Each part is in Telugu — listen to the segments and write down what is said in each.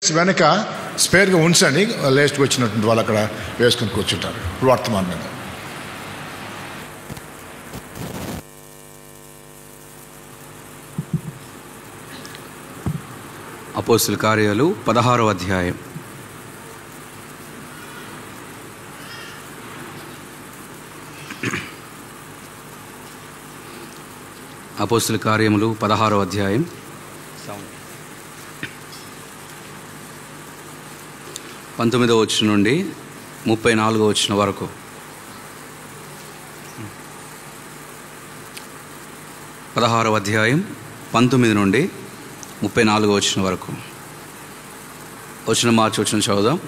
వెనక స్పేర్గా ఉంచండి, లేస్ట్కి వచ్చినటువంటి వాళ్ళు అక్కడ వేసుకొని కూర్చుంటారు వర్తమానం మీద. అపోస్తుల కార్యాలు 16వ అధ్యాయం. అపోస్తుల కార్యములు 16వ అధ్యాయం 19వ వచనం నుండి 34వ వచనం వరకు. పదహారవ అధ్యాయం 19 నుండి 34వ వచనం వరకు. వచనం మార్చి వచనం చదువుదాం.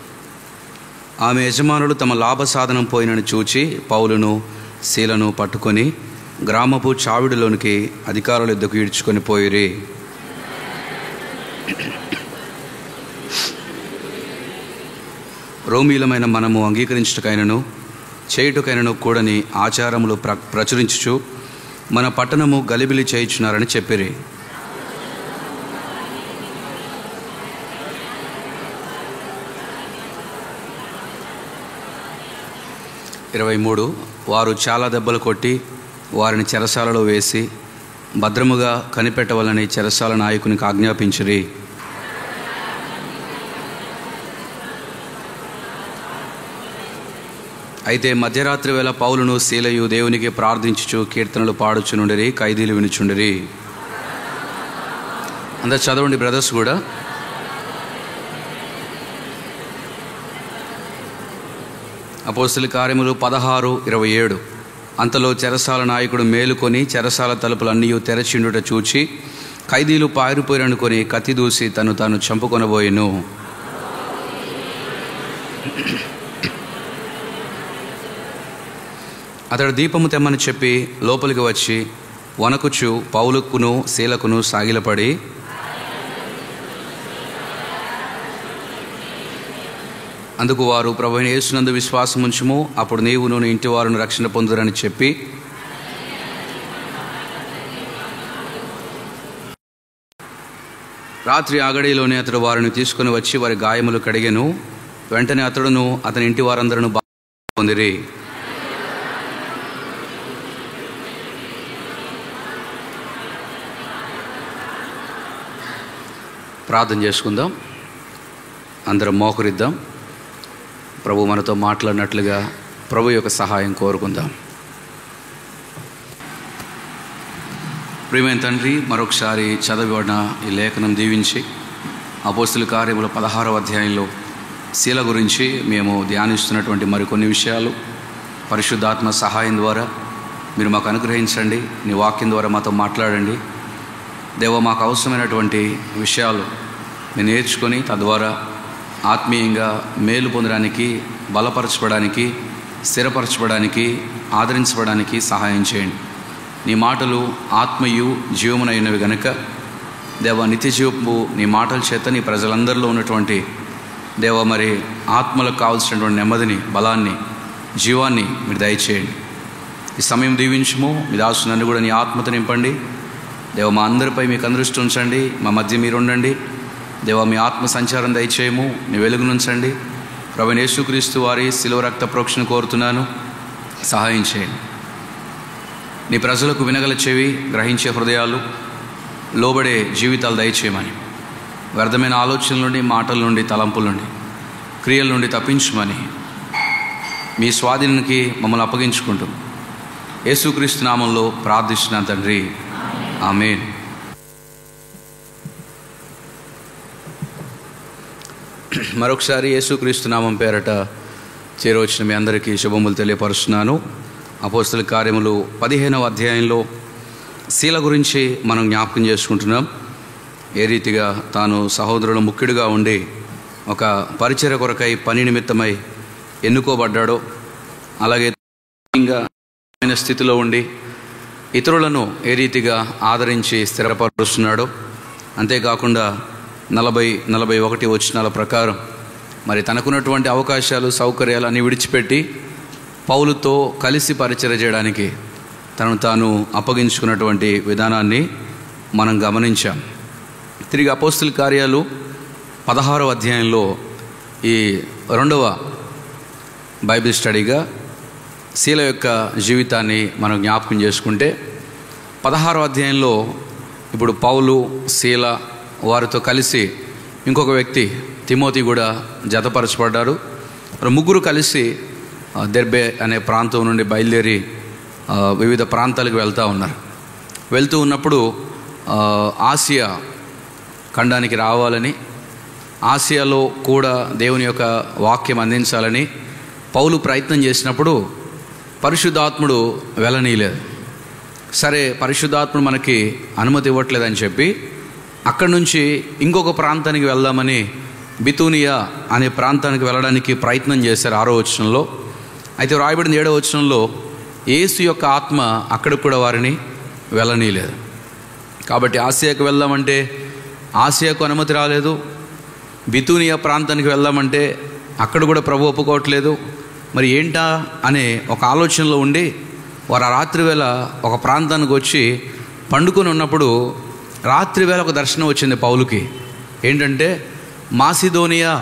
ఆమె యజమానులు తమ లాభ సాధనం పోయినని చూచి పౌలును శీలను పట్టుకొని గ్రామపు చావిడిలోనికి అధికారుల యొద్దకు ఈడ్చుకొని పోయిరి. రోమీలమైన మనము అంగీకరించుటకైనను చేయుటకైనను కూడని ఆచారములు ప్రచురించుచు మన పట్టణము గలిబిలి చేయుచున్నారని చెప్పిరి. 23 వారు చాలా దెబ్బలు కొట్టి వారిని చెరసాలలో వేసి భద్రముగా కనిపెట్టవాలని చెరసాల నాయకునికి ఆజ్ఞాపించిరి. అయితే మధ్యరాత్రి వేళ పౌలును శీలయు దేవునికి ప్రార్థించుచు కీర్తనలు పాడుచునుండిరి, ఖైదీలు వినుచుండిరి. అందరు చదవండి బ్రదర్స్ కూడా. అపోస్తుల కార్యములు 16:27. అంతలో చెరసాల నాయకుడు మేలుకొని చెరసాల తలుపులన్నీ తెరచిండుట చూచి ఖైదీలు పారిపోయిరనుకొని కత్తి దూసి తాను చంపుకొనబోయెను. అతడు దీపము తెమ్మని చెప్పి లోపలికి వచ్చి వణకుచు పౌలుకును శీలకును సాగిలపడి, అందుకు వారు ప్రభువైన యేసునందు విశ్వాసం ఉంచుము, అప్పుడు నీవును నీ ఇంటి వారును రక్షణ పొందురని చెప్పి రాత్రి ఆగడిలోనే అతడు వారిని తీసుకుని వచ్చి వారి గాయములు కడిగెను. వెంటనే అతడును అతని ఇంటి వారందరూ పొందిరి. ప్రార్థన చేసుకుందాం. అందరం మోకరిద్దాం. ప్రభు మనతో మాట్లాడినట్లుగా ప్రభు యొక్క సహాయం కోరుకుందాం. ప్రియమైన తండ్రి, మరొకసారి చదవబడిన ఈ లేఖనం దీవించి అపోస్తుల కార్యముల 16వ అధ్యాయంలో శీల గురించి మేము ధ్యానిస్తున్నటువంటి మరికొన్ని విషయాలు పరిశుద్ధాత్మ సహాయం ద్వారా మీరు మాకు అనుగ్రహించండి. నీ వాక్యం ద్వారా మాతో మాట్లాడండి. దేవ, మాకు అవసరమైనటువంటి విషయాలు మేము నేర్చుకొని తద్వారా ఆత్మీయంగా మేలు పొందడానికి, బలపరచబడానికి, స్థిరపరచబడానికి, ఆదరించబడానికి సహాయం చేయండి. నీ మాటలు ఆత్మయు జీవమునైనవి గనుక దేవ, నిత్య జీవము నీ మాటల చేత నీ ప్రజలందరిలో ఉన్నటువంటి దేవ మరి ఆత్మలకు కావాల్సినటువంటి నెమ్మదిని, బలాన్ని, జీవాన్ని మీరు దయచేయండి. ఈ సమయం దీవించుము. మీ దాసు నన్ను కూడా నీ ఆత్మతో నింపండి. దేవ, మా అందరిపై మీకు అందరిస్తూ ఉంచండి. మా మధ్య మీరు ఉండండి. దేవ, మీ ఆత్మ సంచారం దయచేయము. నీ వెలుగునుంచండి. ప్రభువైన యేసుక్రీస్తు వారి శిలువ రక్త ప్రోక్షణ కోరుతున్నాను. సహాయం చేయండి. నీ ప్రజలకు వినగల చెవి, గ్రహించే హృదయాలు, లోబడే జీవితాలు దయచేయమని, వ్యర్థమైన ఆలోచనల నుండి, మాటల నుండి, తలంపుల నుండి, క్రియల నుండి తప్పించమని మీ స్వాధీనానికి మమ్మల్ని అప్పగించుకుంటూ యేసుక్రీస్తు నామంలో ప్రార్థిస్తున్నాను తండ్రి. ఆమేన్. మరొకసారి యేసుక్రీస్తు నామం పేరట చేరవచ్చిన మీ అందరికీ శుభములు తెలియపరుస్తున్నాను. అపోస్తుల కార్యములు 15వ అధ్యాయంలో శీల గురించి మనం జ్ఞాపకం చేసుకుంటున్నాం. ఏ రీతిగా తాను సహోదరులు ముఖ్యుడిగా ఉండి ఒక పరిచర్య కొరకై పని నిమిత్తమై ఎన్నుకోబడ్డాడో, అలాగే స్థితిలో ఉండి ఇతరులను ఏ రీతిగా ఆదరించి స్థిరపరుస్తున్నాడో, అంతేకాకుండా 40-41 వచనాల ప్రకారం మరి తనకున్నటువంటి అవకాశాలు, సౌకర్యాలు అన్నీ విడిచిపెట్టి పౌలుతో కలిసి పరిచర్య చేయడానికి తనను తాను అప్పగించుకున్నటువంటి విధానాన్ని మనం గమనించాం. తిరిగి అపోస్తుల కార్యాలు 16వ అధ్యాయంలో ఈ 2వ బైబిల్ స్టడీగా శీల యొక్క జీవితాన్ని మనం జ్ఞాపకం చేసుకుంటే 16వ అధ్యాయంలో ఇప్పుడు పౌలు, శీల వారితో కలిసి ఇంకొక వ్యక్తి తిమోతి కూడా జతపరచబడ్డారు. ముగ్గురు కలిసి దెర్బే అనే ప్రాంతం నుండి బయలుదేరి వివిధ ప్రాంతాలకు వెళ్తూ ఉన్నారు. వెళ్తూ ఉన్నప్పుడు ఆసియా ఖండానికి రావాలని, ఆసియాలో కూడా దేవుని యొక్క వాక్యం అందించాలని పౌలు ప్రయత్నం చేసినప్పుడు పరిశుద్ధాత్ముడు వెళ్ళనీయలేదు. సరే, పరిశుద్ధాత్ముడు మనకి అనుమతి ఇవ్వట్లేదని చెప్పి అక్కడి నుంచి ఇంకొక ప్రాంతానికి వెళ్దామని బితూనియా అనే ప్రాంతానికి వెళ్ళడానికి ప్రయత్నం చేశారు 6వ వచనంలో. అయితే రాయబడిన 7వ వచనంలో యేసు యొక్క ఆత్మ అక్కడికి కూడా వారిని వెళ్ళనీయలేదు. కాబట్టి ఆసియాకు వెళ్దామంటే ఆసియాకు అనుమతి రాలేదు, బితూనియా ప్రాంతానికి వెళ్దామంటే అక్కడ కూడా ప్రభు ఒప్పుకోవట్లేదు. మరి ఏంటా అనే ఒక ఆలోచనలో ఉండి వారు ఆ రాత్రి వేళ ఒక ప్రాంతానికి వచ్చి పండుకొని ఉన్నప్పుడు రాత్రి వేళ ఒక దర్శనం వచ్చింది పౌలుకి. ఏంటంటే మాసిదోనియా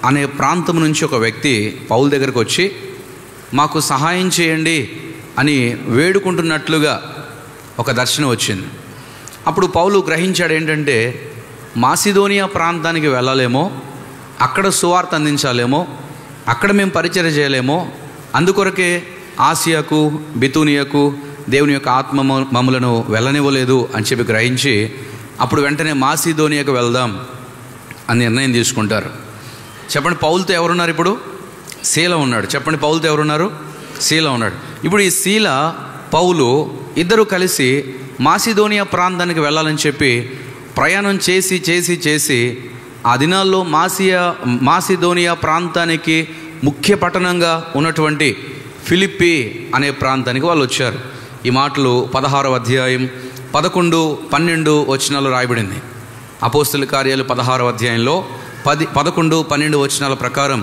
అనే ప్రాంతం నుంచి ఒక వ్యక్తి పౌలు దగ్గరకు వచ్చి మాకు సహాయం చేయండి అని వేడుకుంటున్నట్లుగా ఒక దర్శనం వచ్చింది. అప్పుడు పౌలు గ్రహించాడు ఏంటంటే మాసిదోనియా ప్రాంతానికి వెళ్ళలేమో, అక్కడ సువార్త అందించాలేమో, అక్కడ మేము పరిచర్య చేయలేమో, అందుకొరకే ఆసియాకు బితూనియాకు దేవుని యొక్క ఆత్మ మమ్మలను వెళ్ళనివ్వలేదు అని చెప్పి గ్రహించి అప్పుడు వెంటనే మాసిదోనియాకు వెళ్దాం అని నిర్ణయం తీసుకుంటారు. చెప్పండి, పౌలుతో ఎవరున్నారు? ఇప్పుడు శీల ఉన్నాడు. చెప్పండి, పౌలుతో ఎవరున్నారు? శీల ఉన్నాడు. ఇప్పుడు ఈ శీల, పౌలు ఇద్దరు కలిసి మాసిదోనియా ప్రాంతానికి వెళ్ళాలని చెప్పి ప్రయాణం చేసి చేసి చేసి ఆ దినాల్లో మాసిదోనియా ప్రాంతానికి ముఖ్య పట్టణంగా ఉన్నటువంటి ఫిలిప్పి అనే ప్రాంతానికి వాళ్ళు వచ్చారు. ఈ మాటలు 16వ అధ్యాయం 11, 12 వచనాలు రాయబడింది. అపోస్తల కార్యాలు 16వ అధ్యాయంలో 10, 11, 12 వచనాల ప్రకారం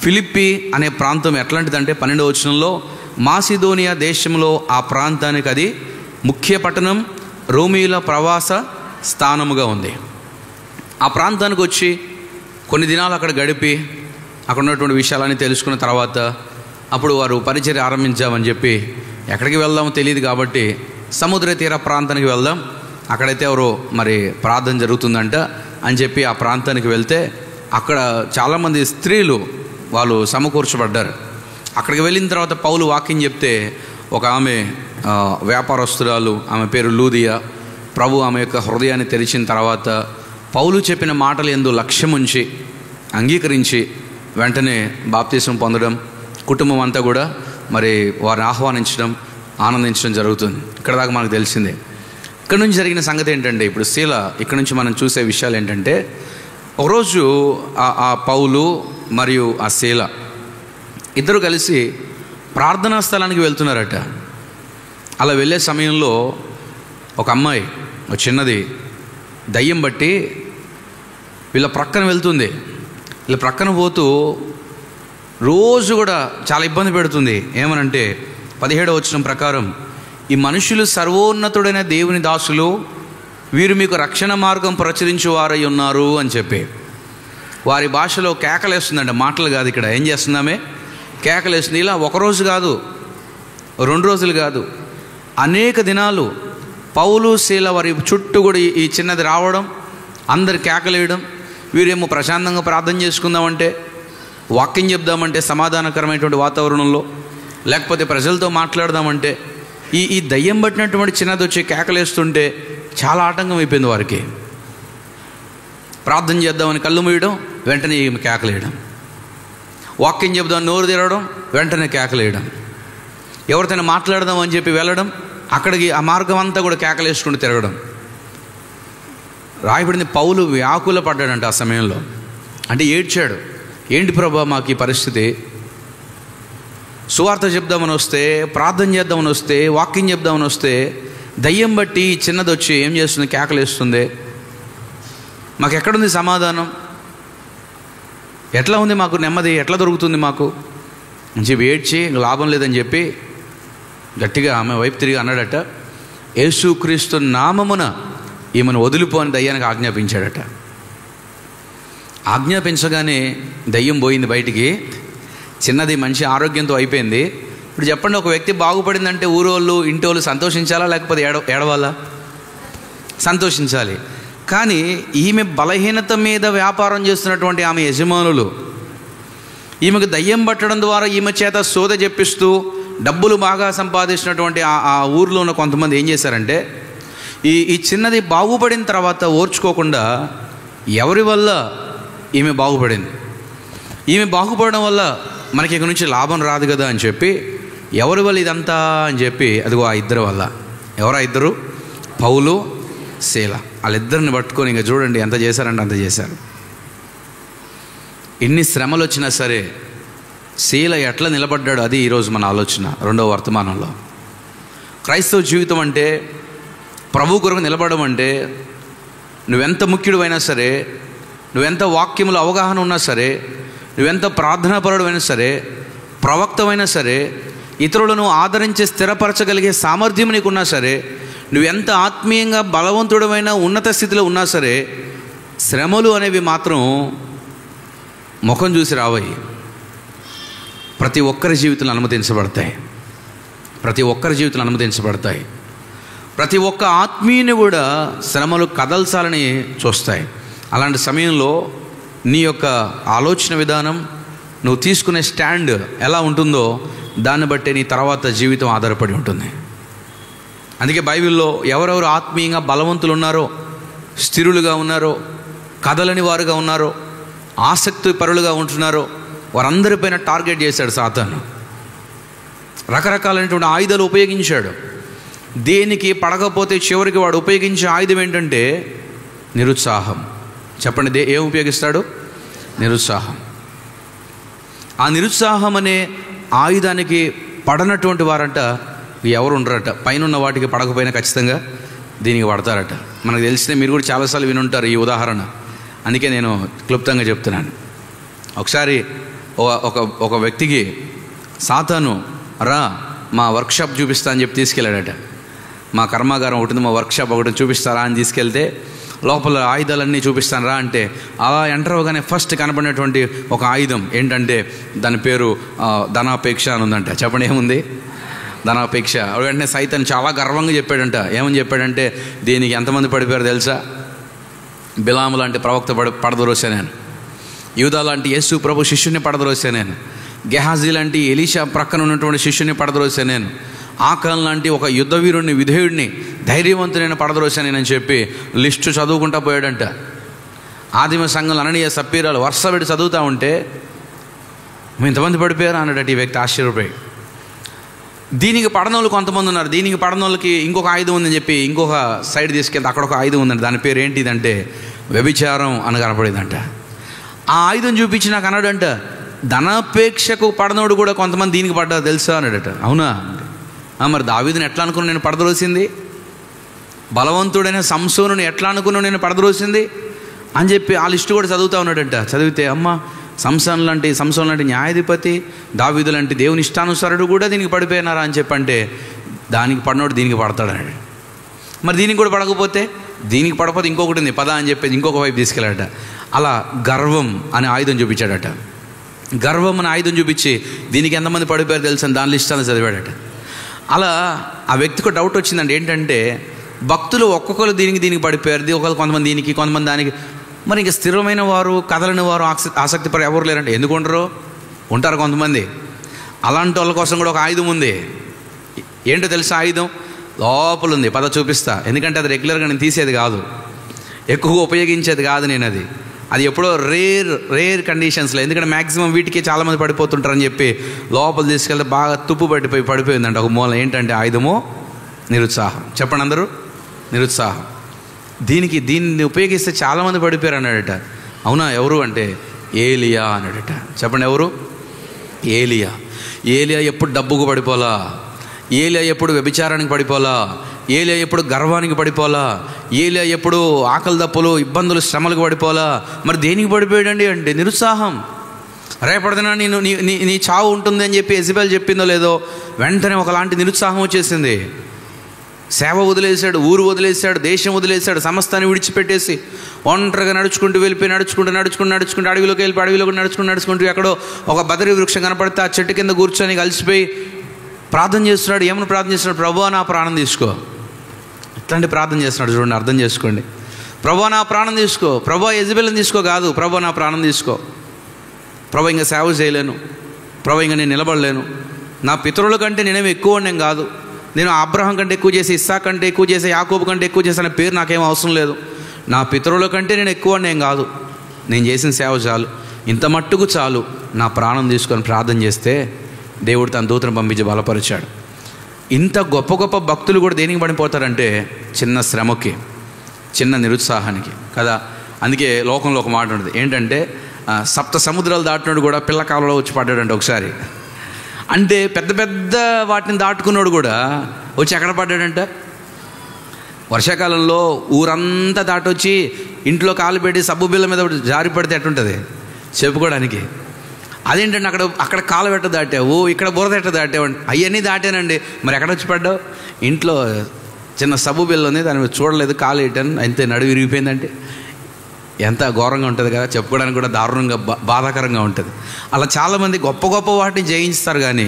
ఫిలిప్పి అనే ప్రాంతం ఎట్లాంటిదంటే 12వ వచనంలో మాసిదోనియా దేశంలో ఆ ప్రాంతానికి అది ముఖ్య పట్టణం, రోమీల ప్రవాస స్థానముగా ఉంది. ఆ ప్రాంతానికి వచ్చి కొన్ని దినాలు అక్కడ గడిపి అక్కడ ఉన్నటువంటి విషయాలన్నీ తెలుసుకున్న తర్వాత అప్పుడు వారు పరిచర్య ఆరంభించామని చెప్పి ఎక్కడికి వెళ్దామో తెలియదు కాబట్టి సముద్ర తీర ప్రాంతానికి వెళ్దాం, అక్కడైతే ఎవరో మరి ప్రార్థన జరుగుతుందంట అని చెప్పి ఆ ప్రాంతానికి వెళ్తే అక్కడ చాలామంది స్త్రీలు వాళ్ళు సమకూర్చబడ్డారు. అక్కడికి వెళ్ళిన తర్వాత పౌలు వాక్యం చెప్తే ఒక ఆమె వ్యాపారస్తురాలు, ఆమె పేరు లూదియా, ప్రభు ఆమె యొక్క హృదయాన్ని తెరిచిన తర్వాత పౌలు చెప్పిన మాటలు యందు లక్ష్యం ఉంచి అంగీకరించి వెంటనే బాప్తీసం పొందడం, కుటుంబం అంతా కూడా మరి వారిని ఆహ్వానించడం, ఆనందించడం జరుగుతుంది. ఇక్కడ దాకా మనకు తెలిసిందే. ఇక్కడ నుంచి జరిగిన సంగతి ఏంటంటే ఇప్పుడు శీల ఇక్కడ నుంచి మనం చూసే విషయాలు ఏంటంటే ఒకరోజు ఆ పౌలు మరియు ఆ శీల ఇద్దరు కలిసి ప్రార్థనా స్థలానికి వెళ్తున్నారట. అలా వెళ్ళే సమయంలో ఒక అమ్మాయి, ఒక చిన్నది దయ్యం బట్టి వీళ్ళ ప్రక్కన వెళ్తుంది. వీళ్ళ ప్రక్కన పోతూ రోజు కూడా చాలా ఇబ్బంది పెడుతుంది. ఏమనంటే 17వ వచనం ప్రకారం ఈ మనుషులు సర్వోన్నతుడైన దేవుని దాసులు, వీరు మీకు రక్షణ మార్గం ప్రచురించు వారై ఉన్నారు అని చెప్పి వారి భాషలో కేకలేస్తుందంట. మాటలు కాదు, ఇక్కడ ఏం చేస్తున్నామే కేకలేస్తుంది. ఇలా ఒకరోజు కాదు, 2 రోజులు కాదు, అనేక దినాలు పౌలు శీల వారి చుట్టూ కూడా ఈ చిన్నది రావడం, అందరు కేకలేయడం. వీరేమో ప్రశాంతంగా ప్రార్థన చేసుకుందామంటే, వాక్యం చెప్దామంటే సమాధానకరమైనటువంటి వాతావరణంలో, లేకపోతే ప్రజలతో మాట్లాడదామంటే ఈ దయ్యం పట్టినటువంటి చిన్నది వచ్చి కేకలేస్తుంటే చాలా ఆటంకం అయిపోయింది వారికి. ప్రార్థన చేద్దామని కళ్ళు మూయడం, వెంటనే కేకలేయడం. వాక్యం చెప్దామని నోరు తెరవడం, వెంటనే కేకలేయడం. ఎవరితోనే మాట్లాడదామని చెప్పి వెళ్ళడం, అక్కడికి ఆ మార్గం అంతా కూడా కేకలేసుకుంటూ తిరగడం. రాయబడింది పౌలు వ్యాకుల పడ్డాడంట ఆ సమయంలో. అంటే ఏడ్చాడు, ఏంటి ప్రభా మాకు ఈ పరిస్థితి, సువార్త చెప్దామని వస్తే, ప్రార్థన చేద్దామని వస్తే, వాక్యం చెప్దామని వస్తే దయ్యం బట్టి చిన్నది వచ్చి ఏం చేస్తుంది, కేకలేస్తుంది. మాకు ఎక్కడుంది సమాధానం, ఎట్లా ఉంది మాకు నెమ్మది, ఎట్లా దొరుకుతుంది మాకు అని చెప్పి ఏడ్చి లాభం లేదని చెప్పి గట్టిగా ఆమె వైపు తిరిగి అన్నాడట, యేసుక్రీస్తు నామమున ఈమెను వదిలిపోని దయ్యానికి ఆజ్ఞాపించాడట. ఆజ్ఞాపించగానే దయ్యం పోయింది బయటికి. చిన్నది మంచి ఆరోగ్యంతో అయిపోయింది. ఇప్పుడు చెప్పండి, ఒక వ్యక్తి బాగుపడిందంటే ఊరోళ్ళు ఇంటి వాళ్ళు సంతోషించాలా లేకపోతే ఏడవాలా? సంతోషించాలి. కానీ ఈమె బలహీనత మీద వ్యాపారం చేస్తున్నటువంటి ఆమె యజమానులు ఈమెకు దయ్యం పట్టడం ద్వారా ఈమె చేత సోద చెప్పిస్తూ డబ్బులు బాగా సంపాదించినటువంటి ఆ ఊర్లో ఉన్న కొంతమంది ఏం చేశారంటే, ఈ చిన్నది బాగుపడిన తర్వాత ఓర్చుకోకుండా ఎవరి వల్ల ఈమె బాగుపడింది, ఈమె బాగుపడడం వల్ల మనకి ఇక నుంచి లాభం రాదు కదా అని చెప్పి, ఎవరి వల్ల ఇదంతా అని చెప్పి, అదిగో ఆ ఇద్దరు వల్ల. ఎవరా ఇద్దరు? పౌలు, శీల. వాళ్ళిద్దరిని పట్టుకొని ఇంకా చూడండి ఎంత చేశారంటే అంత చేశారు. ఎన్ని శ్రమలు వచ్చినా సరే శీల ఎట్లా నిలబడ్డాడు, అది ఈరోజు మన ఆలోచన. రెండవ వర్తమానంలో క్రైస్తవ జీవితం అంటే, ప్రభు కొరకు నిలబడడం అంటే, నువ్వెంత ముఖ్యుడువైనా సరే, నువ్వెంత వాక్యముల అవగాహన ఉన్నా సరే, నువ్వెంత ప్రార్థనాపరుడైనా సరే, ప్రవక్తమైనా సరే, ఇతరులను ఆదరించి స్థిరపరచగలిగే సామర్థ్యం నీకున్నా సరే, నువ్వెంత ఆత్మీయంగా బలవంతుడమైన ఉన్నత స్థితిలో ఉన్నా సరే, శ్రమలు అనేవి మాత్రం ముఖం చూసి రావయి. ప్రతి ఒక్కరి జీవితంలో అనుమతించబడతాయి. ప్రతి ఒక్కరి జీవితంలో అనుమతించబడతాయి. ప్రతి ఒక్క ఆత్మీయుని కూడా శ్రమలు కదల్చాలని చూస్తాయి. అలాంటి సమయంలో నీ యొక్క ఆలోచన విధానం, నువ్వు తీసుకునే స్టాండ్ ఎలా ఉంటుందో దాన్ని బట్టి నీ తర్వాత జీవితం ఆధారపడి ఉంటుంది. అందుకే బైబిల్లో ఎవరెవరు ఆత్మీయంగా బలవంతులు ఉన్నారో, స్థిరులుగా ఉన్నారో, కదలని వారుగా ఉన్నారో, ఆసక్తి పరులుగా ఉంటున్నారో వారందరిపైన టార్గెట్ చేశాడు సాతాను. రకరకాలైనటువంటి ఆయుధాలు ఉపయోగించాడు. దేనికి పడకపోతే చివరికి వాడు ఉపయోగించే ఆయుధం ఏంటంటే నిరుత్సాహం. చెప్పండి, ఏం ఉపయోగిస్తాడు? నిరుత్సాహం. ఆ నిరుత్సాహం అనే ఆయుధానికి పడనటువంటి వారంట ఎవరు ఉండరట. పైన ఉన్న వాటికి పడకపోయినా ఖచ్చితంగా దీనికి పడతారట. మనకు తెలిస్తే మీరు కూడా చాలాసార్లు వినుంటారు ఈ ఉదాహరణ. అందుకే నేను క్లుప్తంగా చెప్తున్నాను. ఒకసారి ఒక వ్యక్తికి సాతాను రా మా వర్క్షాప్ చూపిస్తా అని చెప్పి తీసుకెళ్ళాడట. మా కర్మాగారం ఒకటి, మా వర్క్షాప్ ఒకటి చూపిస్తారా అని తీసుకెళ్తే, లోపల ఆయుధాలన్నీ చూపిస్తాను రా అంటే, అలా ఎంటర్ అవ్వగానే ఫస్ట్ కనబడినటువంటి ఒక ఆయుధం ఏంటంటే దాని పేరు ధనాపేక్ష అని ఉందంట. చెప్పండి, ఏముంది? ధనాపేక్ష. వెంటనే సైతాన్ చాలా గర్వంగా చెప్పాడంట. ఏమని చెప్పాడంటే, దీనికి ఎంతమంది పడిపోయారు తెలుసా? బిలాము లాంటి ప్రవక్త పడదరోసా నేను, యూదా లాంటి యేసు ప్రభు శిష్యుని పడదరోసా నేను, గెహాజీ లాంటి ఎలీషా ప్రక్కన ఉన్నటువంటి శిష్యుని పడదరోసా నేను, ఆకాన్ లాంటి ఒక యుద్ధ వీరుడిని, విధేయుడిని, ధైర్యవంతుడైన పడదరోసా నేనని చెప్పి లిస్టు చదువుకుంటా పోయాడంట. ఆదిమ సంఘంలో అననీయ సప్పీరాలు వరుస పెట్టి చదువుతూ ఉంటే, ఇంతమంది పడిపోయారు అన్నాడట ఈ వ్యక్తి ఆశ్చర్యపోయి. దీనికి పడనోళ్ళు కొంతమంది ఉన్నారు. దీనికి పడనోళ్ళకి ఇంకొక ఆయుధం ఉందని చెప్పి ఇంకొక సైడ్ తీసుకెళ్తే అక్కడ ఒక ఆయుధం ఉందండి. దాని పేరు ఏంటిదంటే వ్యభిచారం అని కనపడేదంట. ఆ ఆయుధం చూపించి నాకు అన్నాడంట, ధనాపేక్షకు పడనోడు కూడా కొంతమంది దీనికి పడ్డా తెలుసా అన్నాడట. అవునా? మరి దావీదుని ఎట్లా అనుకున్నాను నేను పడదరోసింది, బలవంతుడైన సంసోనుని ఎట్లా అనుకున్నాను నేను పడదరోసింది అని చెప్పి ఆ లిస్టు కూడా చదువుతూ ఉన్నాడంట. చదివితే అమ్మ సంసోన్ లాంటి న్యాయాధిపతి, దావీదు లాంటి దేవుని ఇష్టానుసారుడు కూడా దీనికి పడిపోయినారా అని చెప్పంటే, దానికి పడినోడు దీనికి పడతాడన్నాడు. మరి దీనికి కూడా పడకపోతే, దీనికి పడకపోతే ఇంకొకటి ఉంది పద అని చెప్పేసి ఇంకొక వైపు తీసుకెళ్ళాడట. అలా గర్వం అనే ఆయుధం చూపించాడట. గర్వం అనే ఆయుధం చూపించి దీనికి ఎంతమంది పడిపోయారు తెలుసు అని దాని లిస్టాన్ని చదివాడట. అలా ఆ వ్యక్తికి డౌట్ వచ్చిందండి. ఏంటంటే భక్తులు ఒక్కొక్కరు దీనికి పడిపోయారు, ఒకరు కొంతమంది దీనికి, కొంతమంది దానికి. మరి ఇంకా స్థిరమైన వారు, కదలని వారు, ఆసక్తిపరు ఎవరు లేరంటే ఎందుకు ఉండరు? ఉంటారు కొంతమంది. అలాంటి వాళ్ళ కోసం కూడా ఒక ఆయుధం ఉంది. ఏంటో తెలుసా? ఆయుధం లోపల ఉంది. పద చూపిస్తా. ఎందుకంటే అది రెగ్యులర్గా నేను తీసేది కాదు, ఎక్కువగా ఉపయోగించేది కాదు నేను. అది ఎప్పుడో రేర్ కండిషన్స్లో, ఎందుకంటే మ్యాక్సిమం వీటికి చాలామంది పడిపోతుంటారని చెప్పి లోపల తీసుకెళ్తే బాగా తుప్పు పడిపోయిందంట ఒక మూల. ఏంటంటే ఆయుధము నిరుత్సాహం. చెప్పండి అందరూ, నిరుత్సాహం. దీన్ని ఉపయోగిస్తే చాలామంది పడిపోయారు అన్నాడట. అవునా? ఎవరు అంటే ఏలియా అన్నాడట. చెప్పండి, ఎవరు? ఏలియా. ఏలియా ఎప్పుడు డబ్బుకు పడిపోలా, ఏలియా ఎప్పుడు వ్యభిచారానికి పడిపోలా, ఏలియా ఎప్పుడు గర్వానికి పడిపోలా, ఏలియా ఎప్పుడు ఆకలి దప్పులు, ఇబ్బందులు, శ్రమలకు పడిపోలా. మరి దేనికి పడిపోయాడండి అంటే నిరుత్సాహం. రేపటిదిన నీ చావు ఉంటుంది అని చెప్పి యెజబెల్ చెప్పిందో లేదో, వెంటనే ఒకలాంటి నిరుత్సాహం వచ్చేసింది. సేవ వదిలేశాడు, ఊరు వదిలేశాడు, దేశం వదిలేశాడు, సమస్తాన్ని విడిచిపెట్టేసి ఒంటరిగా నడుచుకుంటూ వెళ్ళిపోయి నడుచుకుంటూ అడవిలోకి వెళ్ళిపోయి అడవిలోకి నడుచుకుంటూ ఎక్కడో ఒక బదరి వృక్షం కనపడితే ఆ చెట్టు కింద కూర్చొని కలిసిపోయి ప్రార్థన చేస్తున్నాడు. ఏమని ప్రార్థన చేస్తున్నాడు? ప్రభువా నా ప్రాణం తీసుకో. ఇట్లాంటి ప్రార్థన చేస్తున్నాడు చూడండి, అర్థం చేసుకోండి. ప్రభువా నా ప్రాణం తీసుకో. ప్రభువా యెజబెల్ని తీసుకో కాదు, ప్రభువా నా ప్రాణం తీసుకో. ప్రభు ఇంకా సేవ చేయలేను, ప్రభు ఇంకా నేను నిలబడలేను, నా పితరుల కంటే నేనేమి ఎక్కువ నేను కాదు, నేను అబ్రహాం కంటే ఎక్కువ చేసి, ఇస్సాక్ కంటే ఎక్కువ చేసి, యాకోబు కంటే ఎక్కువ చేసి అనే పేరు నాకేం అవసరం లేదు, నా పితరుల కంటే నేను ఎక్కువ నేను కాదు, నేను చేసిన సేవ చాలు, ఇంత మట్టుకు చాలు, నా ప్రాణం తీసుకొని ప్రార్థన చేస్తే దేవుడు తన దూతను పంపించి బలపరిచాడు. ఇంత గొప్ప గొప్ప భక్తులు కూడా దేనికి పడిపోతారంటే చిన్న శ్రమకి, చిన్న నిరుత్సాహానికి కదా. అందుకే లోకంలో ఒక మాట ఉంటుంది ఏంటంటే, సప్త సముద్రాలు దాటినాడు కూడా పిల్ల కాలంలో వచ్చి పడ్డాడంటే ఒకసారి. అంటే పెద్ద పెద్ద వాటిని దాటుకున్నాడు కూడా వచ్చి ఎక్కడ పడ్డాడంట? వర్షాకాలంలో ఊరంతా దాటొచ్చి ఇంట్లో కాలు పెట్టి సబ్బు బిళ్ళ మీద జారి పడితే ఎట్టుంటుంది చెప్పుకోవడానికి. అదేంటండి అక్కడ కాలు పెట్ట దాటావు, ఇక్కడ బురద ఎట్ట దాటావు, అవన్నీ దాటానండి. మరి ఎక్కడ వచ్చి పడ్డావు? ఇంట్లో చిన్న సబ్బు బిల్ల ఉంది, దాని మీద చూడలేదు, కాలు వేయటాను అంతే, నడువు విరిగిపోయిందంటే ఎంత ఘోరంగా ఉంటుంది కదా, చెప్పుకోవడానికి కూడా దారుణంగా బాధాకరంగా ఉంటుంది. అలా చాలామంది గొప్ప గొప్ప వాటిని జయించుతారు, కానీ